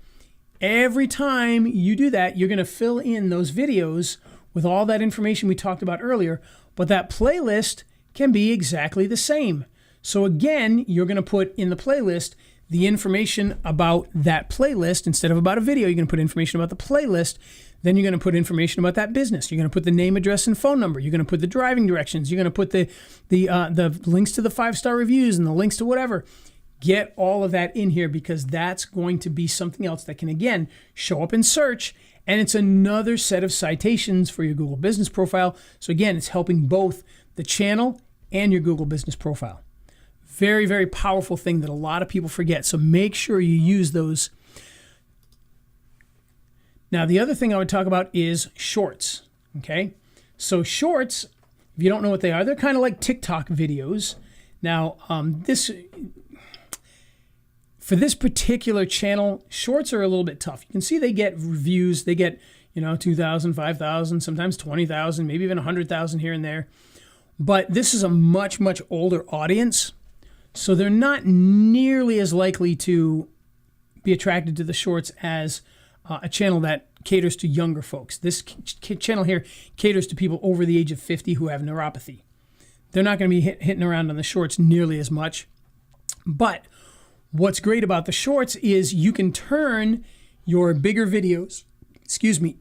Every time you do that, you're going to fill in those videos with all that information we talked about earlier, but that playlist can be exactly the same. So again, you're going to put in the playlist the information about that playlist. Instead of about a video, you're going to put information about the playlist. Then you're going to put information about that business. You're going to put the name, address, and phone number. You're going to put the driving directions. You're going to put the links to the 5-star reviews and the links to whatever. Get all of that in here, because that's going to be something else that can, again, show up in search. And it's another set of citations for your Google business profile. So again, it's helping both the channel and your Google business profile. Very, very powerful thing that a lot of people forget. So make sure you use those. Now, the other thing I would talk about is shorts. Okay. So shorts, if you don't know what they are, they're kind of like TikTok videos. Now, for this particular channel, shorts are a little bit tough. You can see they get reviews. They get, 2,000, 5,000, sometimes 20,000, maybe even 100,000 here and there. But this is a much, much older audience. So they're not nearly as likely to be attracted to the shorts as a channel that caters to younger folks. This channel here caters to people over the age of 50 who have neuropathy. They're not going to be hitting around on the shorts nearly as much. But what's great about the shorts is you can turn your bigger videos,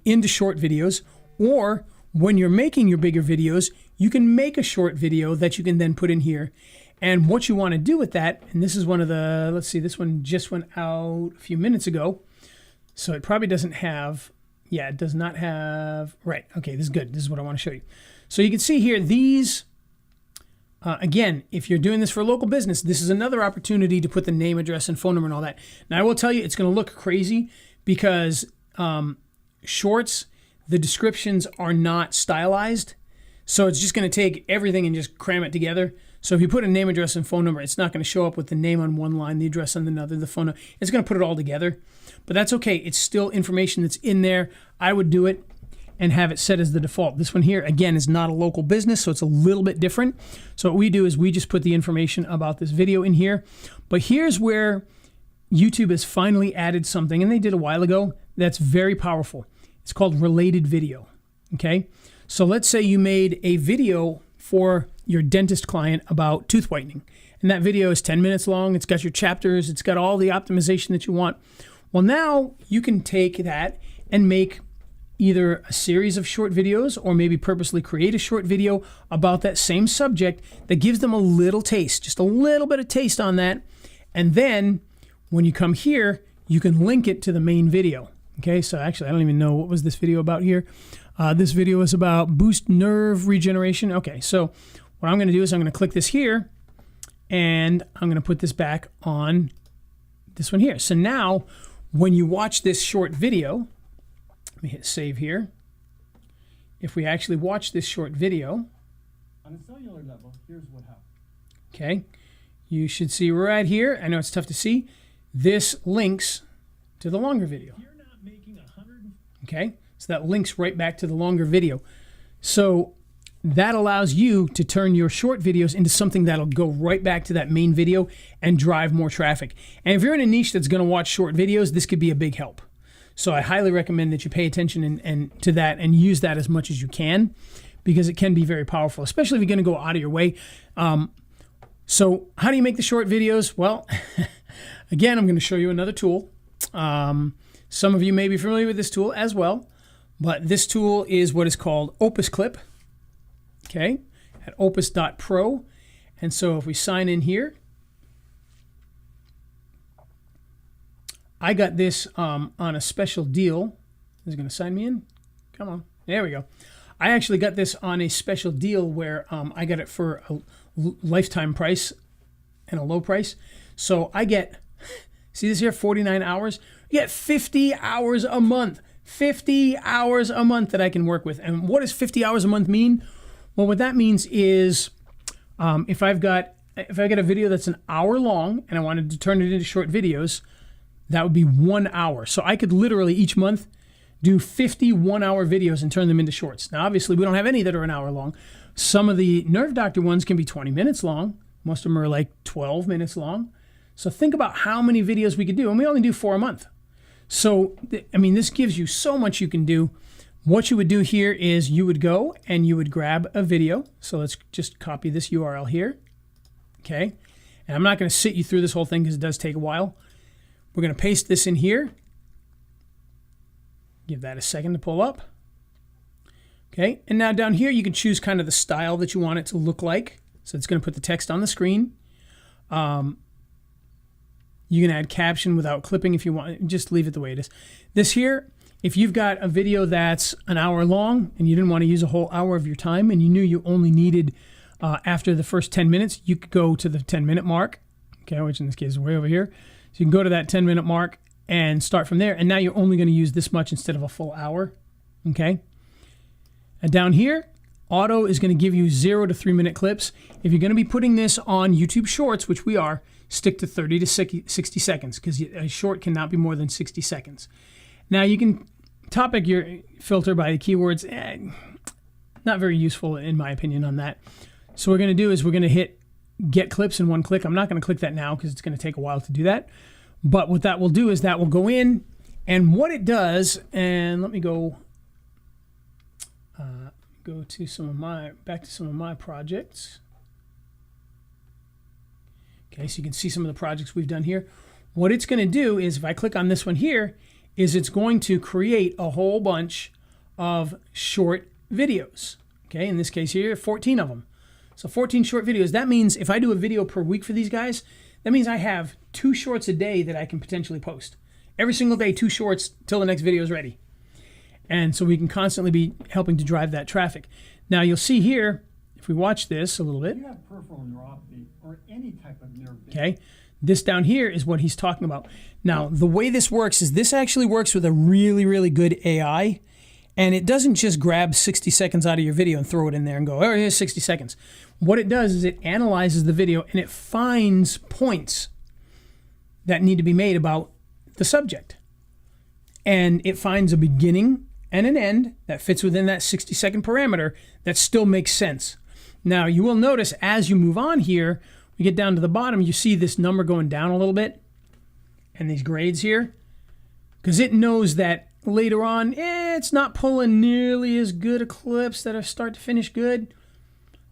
into short videos, or when you're making your bigger videos, you can make a short video that you can then put in here. And what you want to do with that, and this is one of the, let's see, this one just went out a few minutes ago. So it probably doesn't have, it does not have, right. Okay, this is good. This is what I want to show you. So you can see here, these, again, if you're doing this for a local business, this is another opportunity to put the name, address, and phone number and all that. Now, I will tell you, it's going to look crazy because shorts, the descriptions are not stylized. So it's just going to take everything and just cram it together. So if you put a name, address, and phone number, it's not going to show up with the name on one line, the address on another, the phone number. It's going to put it all together. But that's okay. It's still information that's in there. I would do it and have it set as the default. This one here, again, is not a local business, so it's a little bit different. So what we do is we just put the information about this video in here. But here's where YouTube has finally added something, and they did a while ago, that's very powerful. It's called related video, okay? So let's say you made a video for your dentist client about tooth whitening, and that video is 10 minutes long. It's got your chapters. It's got all the optimization that you want. Well, now you can take that and make either a series of short videos or maybe purposely create a short video about that same subject that gives them a little taste, just a little bit of taste on that. And then when you come here, you can link it to the main video. Okay, so actually, I don't even know what was this video about here. This video is about boost nerve regeneration. Okay, so what I'm going to do is I'm going to click this here, and I'm going to put this back on this one here. So now, when you watch this short video, let me hit save here. If we actually watch this short video, On a cellular level, here's what happened. okay, you should see right here. I know it's tough to see. This links to the longer video. You're not making 100. Okay, so that links right back to the longer video. So that allows you to turn your short videos into something that'll go right back to that main video and drive more traffic. And if you're in a niche that's going to watch short videos, this could be a big help. So I highly recommend that you pay attention and to that and use that as much as you can, because it can be very powerful, especially if you're going to go out of your way. So how do you make the short videos? Well, again, I'm going to show you another tool. Some of you may be familiar with this tool as well, but this tool is what is called Opus Clip, okay, at opus.pro. And so if we sign in here, I got this on a special deal. Is it going to sign me in? Come on. There we go. I actually got this on a special deal where I got it for a lifetime price and a low price. So I get, see this here, 49 hours? You get 50 hours a month. 50 hours a month that I can work with. And what does 50 hours a month mean? Well, what that means is if I've got a video that's an hour long and I wanted to turn it into short videos, that would be 1 hour. So I could literally each month do 50 1-hour videos and turn them into shorts. Now, obviously, we don't have any that are an hour long. Some of the Nerve Doctor ones can be 20 minutes long. Most of them are like 12 minutes long. So think about how many videos we could do, and we only do 4 a month. So, I mean, this gives you so much you can do. What you would do here is you would go and you would grab a video. So let's just copy this URL here. Okay. And I'm not going to sit you through this whole thing because it does take a while. We're going to paste this in here. Give that a second to pull up. Okay. And now down here, you can choose kind of the style that you want it to look like. So it's going to put the text on the screen. You can add caption without clipping if you want. Just leave it the way it is. This here, if you've got a video that's an hour long and you didn't want to use a whole hour of your time and you knew you only needed after the first 10 minutes, you could go to the 10-minute mark, okay, which in this case is way over here. So you can go to that 10-minute mark and start from there. And now you're only going to use this much instead of a full hour, okay? And down here, auto is going to give you 0 to 3-minute clips. If you're going to be putting this on YouTube Shorts, which we are, stick to 30 to 60 seconds because a short cannot be more than 60 seconds. Now you can topic your filter by the keywords. Not very useful in my opinion on that. So what we're going to do is we're going to hit get clips in one click. I'm not going to click that now because it's going to take a while to do that. But what that will do is that will go in, and what it does, and let me go to some of my projects. Okay, so you can see some of the projects we've done here. What it's going to do is if I click on this one here, is it's going to create a whole bunch of short videos. Okay, in this case here, 14 of them. So 14 short videos. That means if I do a video per week for these guys, that means I have 2 shorts a day that I can potentially post. Every single day, 2 shorts till the next video is ready. And so we can constantly be helping to drive that traffic. Now you'll see here, if we watch this a little bit. If you have peripheral neuropathy or any type of nerve damage, okay, this down here is what he's talking about. Now, the way this works is this actually works with a really, really good AI. And it doesn't just grab 60 seconds out of your video and throw it in there and go, oh, here's 60 seconds. What it does is it analyzes the video and it finds points that need to be made about the subject. And it finds a beginning and an end that fits within that 60-second parameter that still makes sense. Now, you will notice as you move on here, we get down to the bottom, you see this number going down a little bit and these grades here, because it knows that later on, it's not pulling nearly as good a clips that are start to finish good.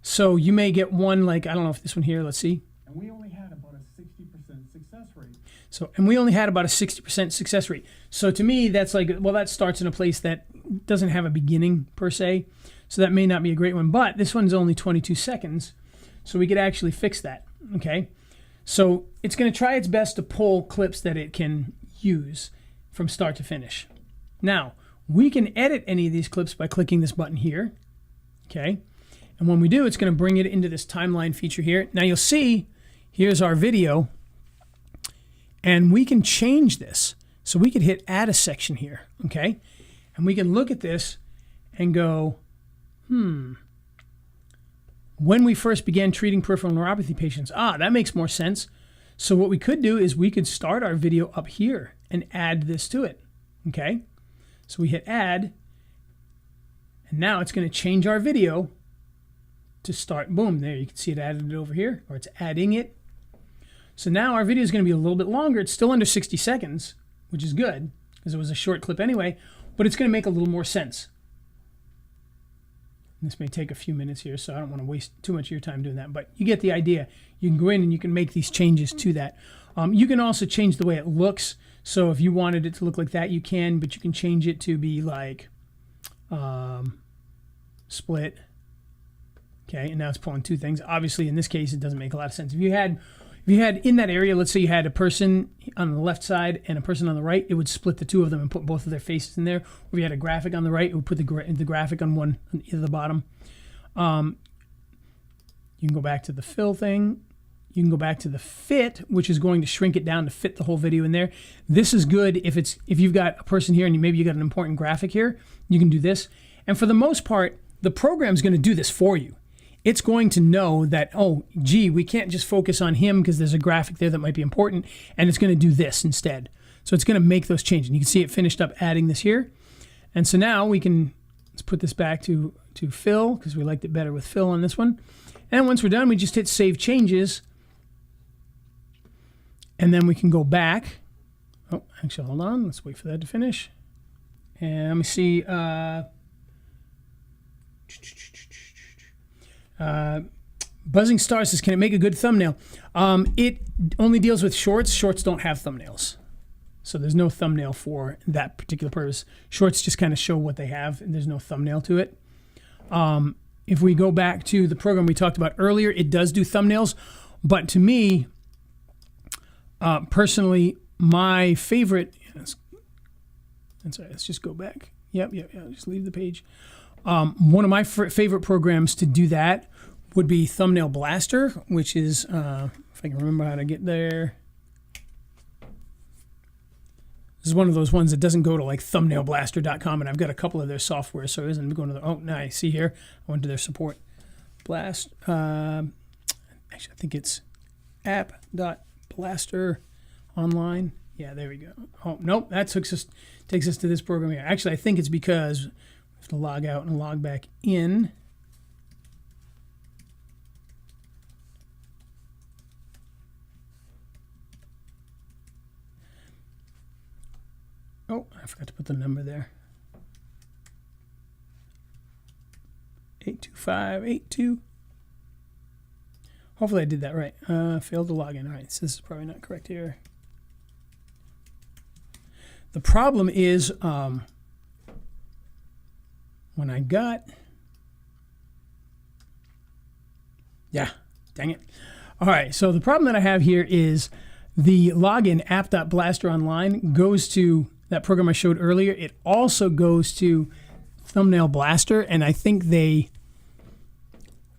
So you may get one like, I don't know if this one here, let's see. and we only had about a 60% success rate. So, and we only had about a 60% success rate. So to me, that's like, well, that starts in a place that doesn't have a beginning per se. So that may not be a great one, but this one's only 22 seconds. So we could actually fix that, okay? So it's going to try its best to pull clips that it can use from start to finish. Now, we can edit any of these clips by clicking this button here, okay? And when we do, it's going to bring it into this timeline feature here. Now you'll see, here's our video, and we can change this. So we could hit add a section here, okay? And we can look at this and go, when we first began treating peripheral neuropathy patients, that makes more sense. So what we could do is we could start our video up here and add this to it, okay? So we hit add, and now it's going to change our video to start. Boom, there, you can see it added it over here, or it's adding it. So now our video is going to be a little bit longer. It's still under 60 seconds, which is good, because it was a short clip anyway, but it's going to make a little more sense. This may take a few minutes here, so I don't want to waste too much of your time doing that, but you get the idea. You can go in and you can make these changes to that. You can also change the way it looks. So if you wanted it to look like that, you can, but you can change it to be like split. Okay, and now it's pulling two things. Obviously, in this case, it doesn't make a lot of sense. If you had in that area, let's say you had a person on the left side and a person on the right, it would split the two of them and put both of their faces in there. Or if you had a graphic on the right, it would put the graphic on one on either the bottom. You can go back to the fill thing. You can go back to the fit, which is going to shrink it down to fit the whole video in there. This is good if you've got a person here and maybe you got an important graphic here. You can do this, and for the most part, the program's going to do this for you. It's going to know that, oh, gee, we can't just focus on him because there's a graphic there that might be important, and it's going to do this instead. So it's going to make those changes. And you can see it finished up adding this here. And so now we can, let's put this back to fill because we liked it better with fill on this one. And once we're done, we just hit save changes. And then we can go back. Oh, actually, hold on. Let's wait for that to finish. And let me see. Buzzing Star says, can it make a good thumbnail? It only deals with shorts. Shorts don't have thumbnails. So there's no thumbnail for that particular purpose. Shorts just kind of show what they have, and there's no thumbnail to it. If we go back to the program we talked about earlier, it does do thumbnails. But to me, personally, my favorite... let's just go back. Yep, just leave the page. One of my favorite programs to do that would be Thumbnail Blaster, which is, if I can remember how to get there. This is one of those ones that doesn't go to like thumbnailblaster.com, and I've got a couple of their software, so it isn't going to the, oh, nice. See here? I went to their support. Blast, actually, I think it's app.blaster online. Yeah, there we go. Oh, nope, that takes us to this program here. Actually, I think it's because we have to log out and log back in. Oh, I forgot to put the number there. 82582. Hopefully I did that right. Failed to log in. All right, so this is probably not correct here. The problem is when I got... Yeah, dang it. All right, so the problem that I have here is the login app.blaster online goes to that program I showed earlier. It also goes to Thumbnail Blaster, and I think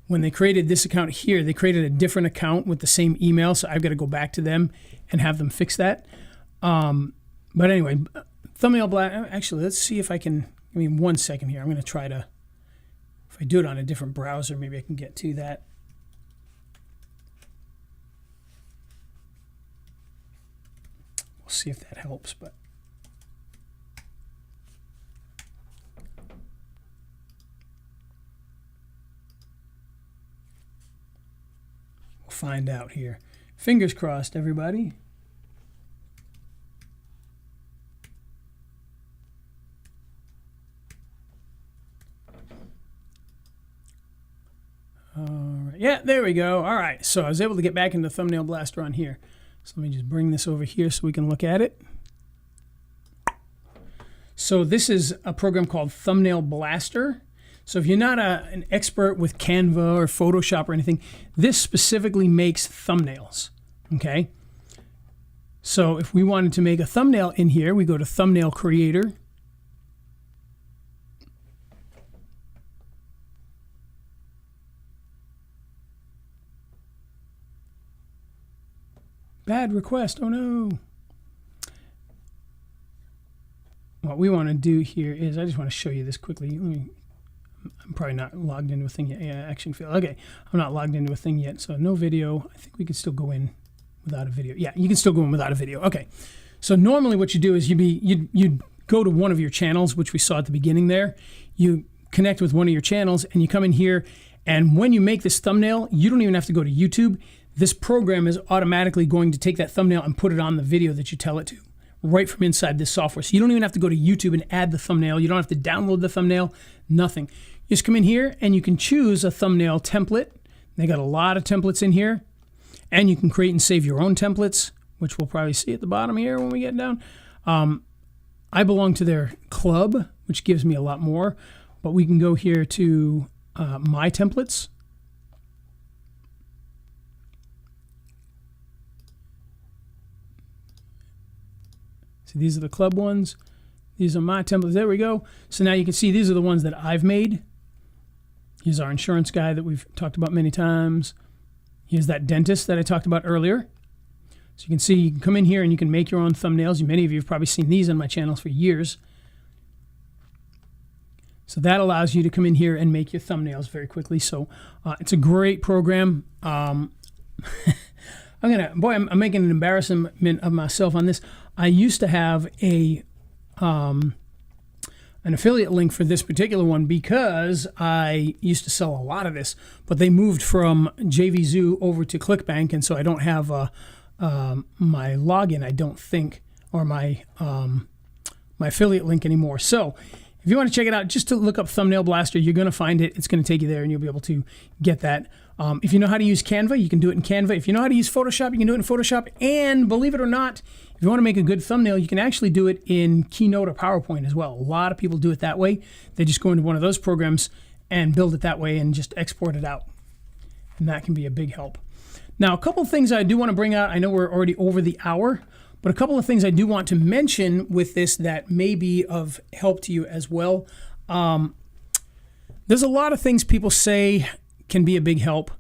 when they created this account here, they created a different account with the same email, so I've got to go back to them and have them fix that. But anyway, Thumbnail Blaster, actually, let's see if I can, give me 1 second here. I'm going to try to, if I do it on a different browser, maybe I can get to that. We'll see if that helps, but. We'll find out here. Fingers crossed, everybody. All right. Yeah, there we go. All right, so I was able to get back into Thumbnail Blaster on here. So let me just bring this over here so we can look at it. So this is a program called Thumbnail Blaster. So if you're not an expert with Canva or Photoshop or anything, this specifically makes thumbnails, okay? So if we wanted to make a thumbnail in here, we go to Thumbnail Creator. Bad request, oh no. What we want to do here is, I just want to show you this quickly. I'm probably not logged into a thing yet. Yeah, action field. Okay, I'm not logged into a thing yet, so no video. I think we could still go in without a video. Yeah, you can still go in without a video. Okay, so normally what you do is you'd go to one of your channels, which we saw at the beginning there. You connect with one of your channels, and you come in here, and when you make this thumbnail, you don't even have to go to YouTube. This program is automatically going to take that thumbnail and put it on the video that you tell it to, right from inside this software. So you don't even have to go to YouTube and add the thumbnail. You don't have to download the thumbnail, nothing. You just come in here and you can choose a thumbnail template. They got a lot of templates in here. And you can create and save your own templates, which we'll probably see at the bottom here when we get down. I belong to their club, which gives me a lot more. But we can go here to My Templates. So these are the club ones. These are my templates. There we go. So now you can see these are the ones that I've made. Here's our insurance guy that we've talked about many times. Here's that dentist that I talked about earlier. So you can see, you can come in here and you can make your own thumbnails. Many of you have probably seen these on my channels for years. So that allows you to come in here and make your thumbnails very quickly. So it's a great program. I'm making an embarrassment of myself on this. I used to have an an affiliate link for this particular one because I used to sell a lot of this, but they moved from JVZoo over to ClickBank, and so I don't have my login, I don't think, or my affiliate link anymore. So if you want to check it out, just to look up Thumbnail Blaster, you're going to find it. It's going to take you there, and you'll be able to get that. If you know how to use Canva, you can do it in Canva. If you know how to use Photoshop, you can do it in Photoshop. And believe it or not, if you want to make a good thumbnail, you can actually do it in Keynote or PowerPoint as well. A lot of people do it that way. They just go into one of those programs and build it that way and just export it out. And that can be a big help. Now, a couple of things I do want to bring out. I know we're already over the hour, but a couple of things I do want to mention with this that may be of help to you as well. There's a lot of things people say can be a big help,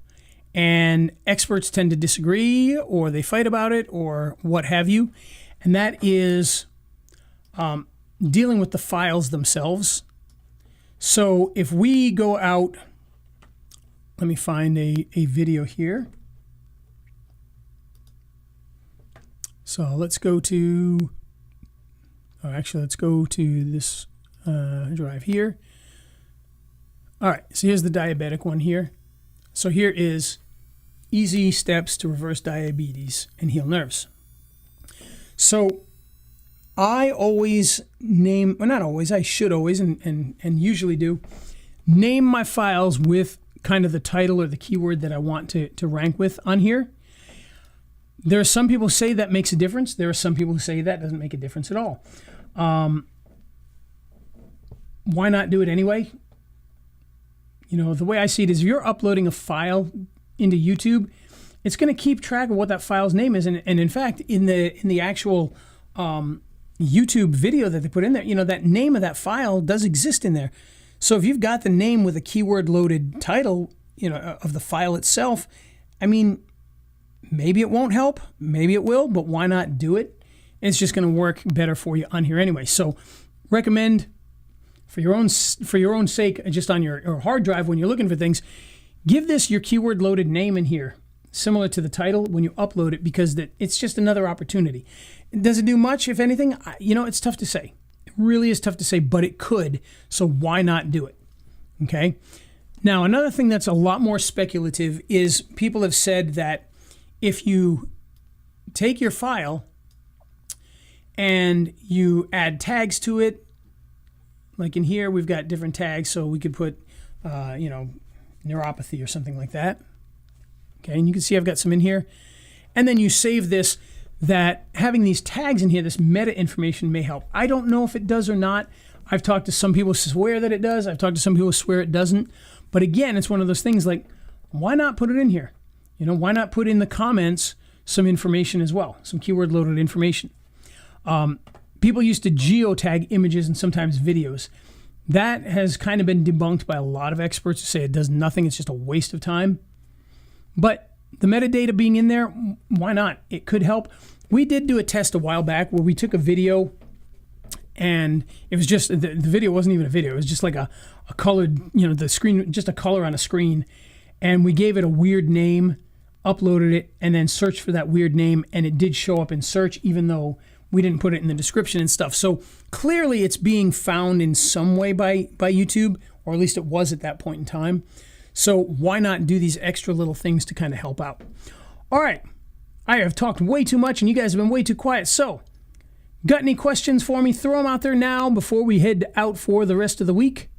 and experts tend to disagree, or they fight about it, or what have you. And that is dealing with the files themselves. So if we go out, let me find a video here. So let's go to, let's go to this drive here. All right, so here's the diabetic one here. So here is easy steps to reverse diabetes and heal nerves. So I always name, well, not always, I should always and usually do, name my files with kind of the title or the keyword that I want to rank with on here. There are some people who say that makes a difference. There are some people who say that doesn't make a difference at all. Why not do it anyway? You know, the way I see it is if you're uploading a file into YouTube, it's going to keep track of what that file's name is. And in fact, in the actual YouTube video that they put in there, you know, that name of that file does exist in there. So if you've got the name with a keyword loaded title, you know, of the file itself, I mean, maybe it won't help, maybe it will, but why not do it? It's just going to work better for you on here anyway. So recommend, for your own sake, just on your hard drive when you're looking for things, give this your keyword loaded name in here, similar to the title when you upload it, because it's just another opportunity. Does it do much, if anything? You know, it's tough to say. It really is tough to say, but it could. So why not do it? Okay. Now, another thing that's a lot more speculative is people have said that if you take your file and you add tags to it, like in here, we've got different tags, so we could put, you know, neuropathy or something like that. Okay, and you can see I've got some in here. And then you save this, that having these tags in here, this meta information may help. I don't know if it does or not. I've talked to some people who swear that it does. I've talked to some people who swear it doesn't. But again, it's one of those things like, why not put it in here? You know, why not put in the comments some information as well, some keyword loaded information? People used to geotag images and sometimes videos. That has kind of been debunked by a lot of experts who say it does nothing. It's just a waste of time. But the metadata being in there, why not? It could help. We did do a test a while back where we took a video, and it was just, the video wasn't even a video. It was just like a colored, you know, the screen, just a color on a screen. And we gave it a weird name, uploaded it, and then searched for that weird name, and it did show up in search, even though we didn't put it in the description and stuff. So clearly it's being found in some way by YouTube, or at least it was at that point in time. So why not do these extra little things to kind of help out? All right, I have talked way too much and you guys have been way too quiet. So got any questions for me? Throw them out there now before we head out for the rest of the week.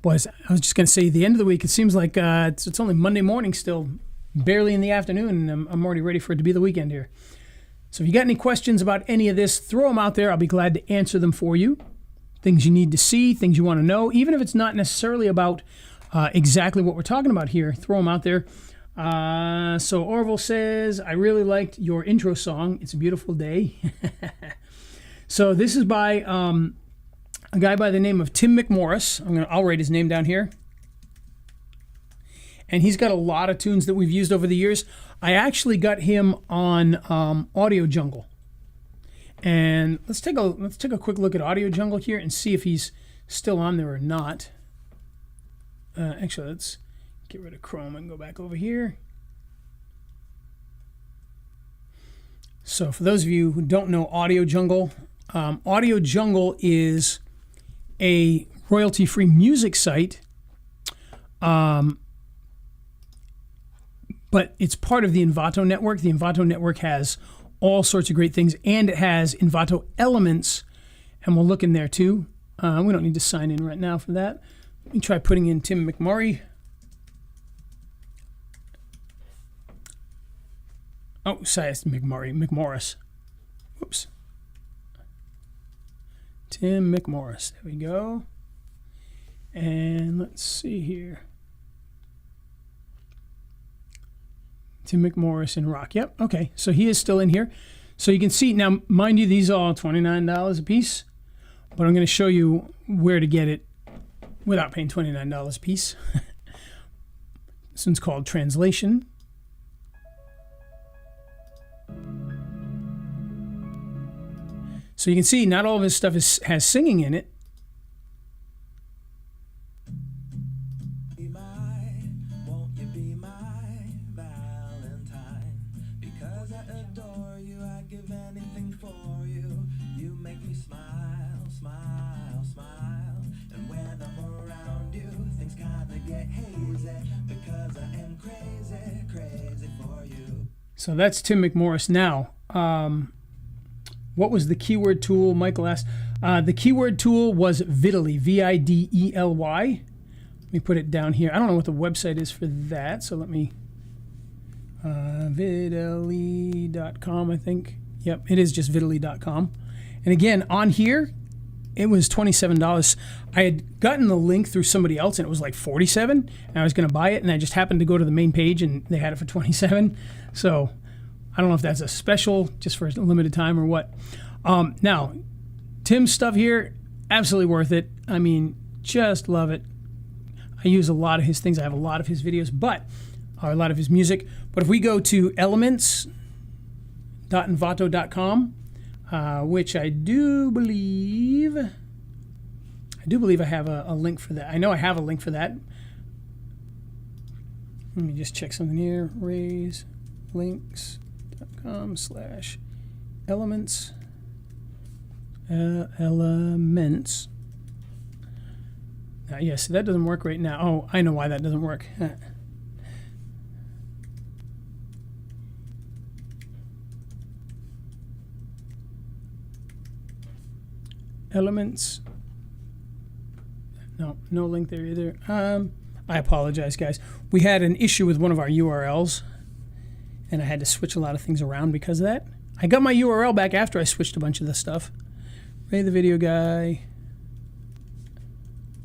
Boys, I was just going to say the end of the week, it seems like it's only Monday morning still, barely in the afternoon, and I'm already ready for it to be the weekend here. So if you got any questions about any of this, throw them out there. I'll be glad to answer them for you. Things you need to see, things you want to know, even if it's not necessarily about exactly what we're talking about here, throw them out there. So Orville says, I really liked your intro song. It's a beautiful day. So this is by a guy by the name of Tim McMorris. I'll write his name down here. And he's got a lot of tunes that we've used over the years. I actually got him on Audio Jungle. And let's take a quick look at Audio Jungle here and see if he's still on there or not. Actually, let's get rid of Chrome and go back over here. So for those of you who don't know Audio Jungle is a royalty-free music site, but it's part of the Envato network. The Envato network has all sorts of great things, and it has Envato elements, and we'll look in there too. We don't need to sign in right now for that. Let me try putting in Tim McMurray. Oh, sorry, it's McMorris. Whoops. Tim McMorris. There we go. And let's see here. Tim McMorris in rock. Yep. Okay. So he is still in here. So you can see now, mind you, these are all $29 a piece, but I'm going to show you where to get it without paying $29 a piece. This one's called Translation. So you can see not all of his stuff has singing in it. Be my, won't you be my Valentine? Because I adore you, I'd give anything for you. You make me smile, smile, smile. And when I'm around you, things kinda get hazy. Because I am crazy, crazy for you. So that's Tim McMorris. Now, what was the keyword tool? Michael asked. The keyword tool was Videly, Videly. Let me put it down here. I don't know what the website is for that, so let me... Videly.com, I think. Yep, it is just Videly.com. And again, on here, it was $27. I had gotten the link through somebody else, and it was like $47, and I was going to buy it, and I just happened to go to the main page, and they had it for $27. So I don't know if that's a special just for a limited time or what. Now, Tim's stuff here, absolutely worth it. I mean, just love it. I use a lot of his things. I have a lot of his videos, or a lot of his music. But if we go to elements.envato.com, which I do believe I have a link for that. I know I have a link for that. Let me just check something here. raiselinks.com/elements. Elements. Yes, that doesn't work right now. Oh, I know why that doesn't work. Elements. No link there either. I apologize, guys. We had an issue with one of our URLs, and I had to switch a lot of things around because of that. I got my URL back after I switched a bunch of the stuff. Ray the Video Guy.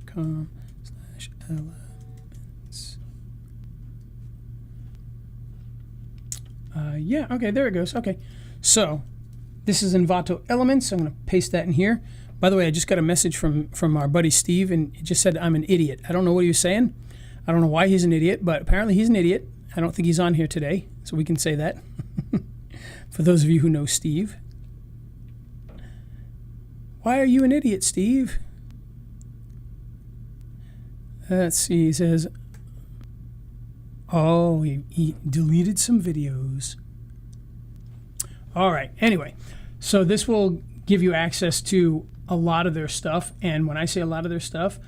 .com/elements. Yeah, okay, there it goes. Okay, so this is Envato Elements. I'm going to paste that in here. By the way, I just got a message from our buddy Steve, and it just said I'm an idiot. I don't know what he was saying. I don't know why he's an idiot, but apparently he's an idiot. I don't think he's on here today, so we can say that. For those of you who know Steve. Why are you an idiot, Steve? Let's see, he says, oh, he deleted some videos. All right, anyway, so this will give you access to a lot of their stuff, and when I say a lot of their stuff,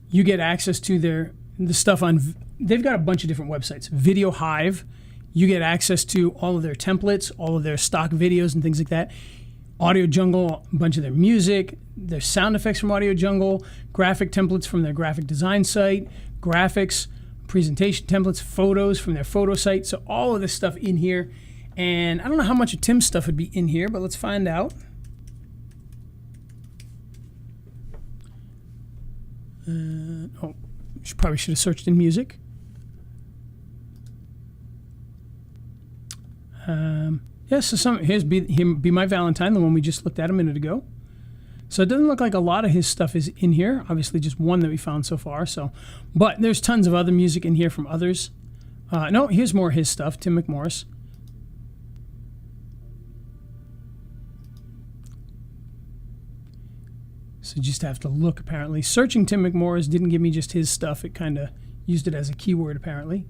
you get access to the stuff on, they've got a bunch of different websites. Video Hive, you get access to all of their templates, all of their stock videos and things like that. Audio Jungle, a bunch of their music, their sound effects from Audio Jungle, graphic templates from their graphic design site, graphics, presentation templates, photos from their photo site. So all of this stuff in here. And I don't know how much of Tim's stuff would be in here, but let's find out. Probably should have searched in music. Yeah, so here's Be My Valentine, the one we just looked at a minute ago. So it doesn't look like a lot of his stuff is in here. Obviously, just one that we found so far. But there's tons of other music in here from others. No, here's more of his stuff, Tim McMorris. So you just have to look, apparently. Searching Tim McMorris didn't give me just his stuff. It kind of used it as a keyword, apparently.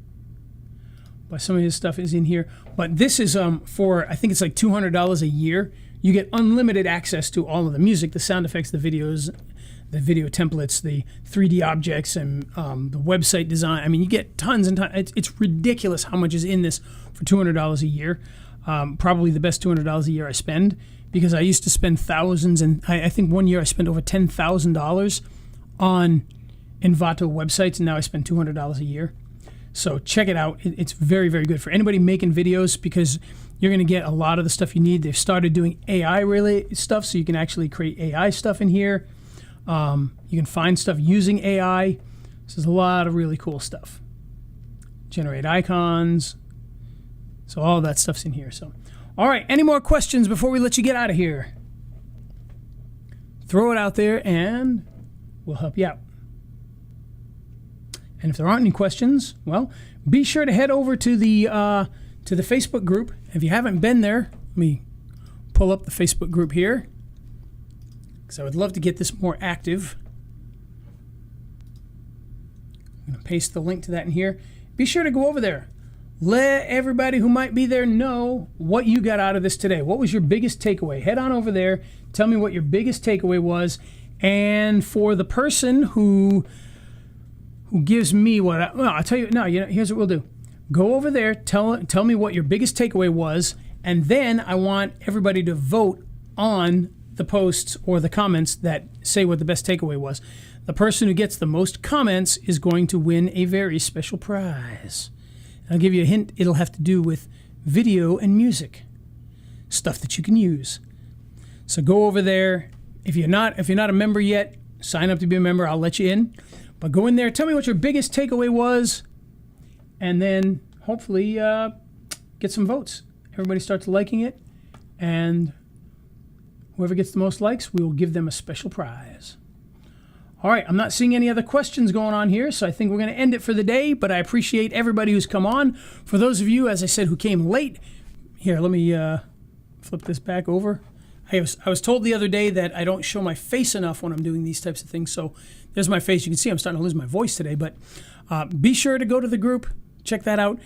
But some of his stuff is in here. But this is for, I think it's like $200 a year. you get unlimited access to all of the music, the sound effects, the videos, the video templates, the 3D objects, and the website design. I mean, you get tons and tons. It's ridiculous how much is in this for $200 a year. Probably the best $200 a year I spend, because I used to spend thousands, and I think one year I spent over $10,000 on Envato websites, and now I spend $200 a year. So check it out. It's very, very good for anybody making videos, because you're going to get a lot of the stuff you need. They've started doing AI-related stuff, so you can actually create AI stuff in here. You can find stuff using AI. So there's a lot of really cool stuff. Generate icons. So all that stuff's in here. So, all right, any more questions before we let you get out of here? Throw it out there and we'll help you out. And if there aren't any questions, well, be sure to head over to the Facebook group. If you haven't been there, let me pull up the Facebook group here, because I would love to get this more active. I'm going to paste the link to that in here. Be sure to go over there. Let everybody who might be there know what you got out of this today. What was your biggest takeaway? Head on over there. Tell me what your biggest takeaway was. And for the person who gives me what I'll tell you. No, here's what we'll do. Go over there. Tell me what your biggest takeaway was, and then I want everybody to vote on the posts or the comments that say what the best takeaway was. The person who gets the most comments is going to win a very special prize. I'll give you a hint. It'll have to do with video and music, stuff that you can use. So go over there. If you're not a member yet, sign up to be a member. I'll let you in. But go in there. Tell me what your biggest takeaway was, and then hopefully get some votes. Everybody starts liking it, and whoever gets the most likes, we will give them a special prize. All right, I'm not seeing any other questions going on here, so I think we're going to end it for the day, but I appreciate everybody who's come on. For those of you, as I said, who came late, here, let me flip this back over. I was told the other day that I don't show my face enough when I'm doing these types of things, so there's my face. You can see I'm starting to lose my voice today, but be sure to go to the group. Check that out.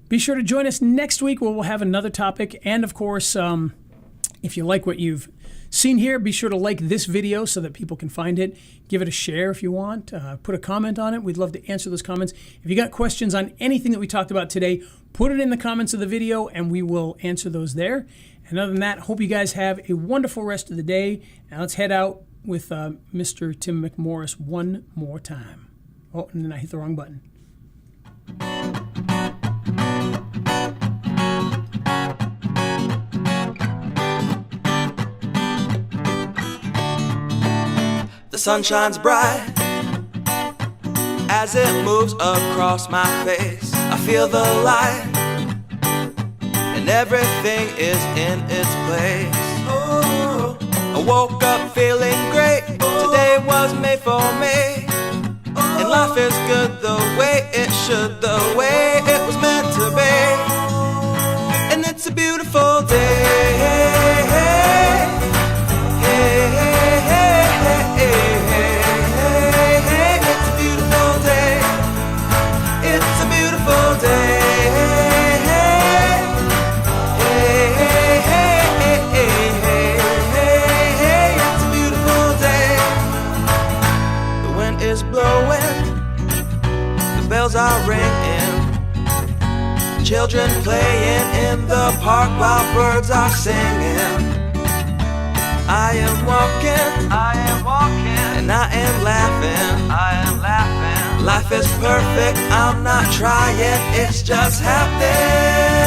Be sure to join us next week where we'll have another topic, and of course, if you like what you've seen here, be sure to like this video so that people can find it. Give it a share if you want. Put a comment on it. We'd love to answer those comments. If you got questions on anything that we talked about today, put it in the comments of the video and we will answer those there. And other than that, hope you guys have a wonderful rest of the day. Now let's head out with Mr. Tim McMorris one more time. Oh, and then I hit the wrong button. The sun shines bright as it moves across my face. I feel the light and everything is in its place. Oh, I woke up feeling great. Today was made for me, and life is good the way it should, the way it was meant to be. And it's a beautiful day. It's a beautiful day. It's a beautiful day. It's a beautiful day. The wind is blowing, the bells are ringing, children playing in the park while birds are singing. I am walking, and I am laughing. Life is perfect, I'm not trying, it's just happening.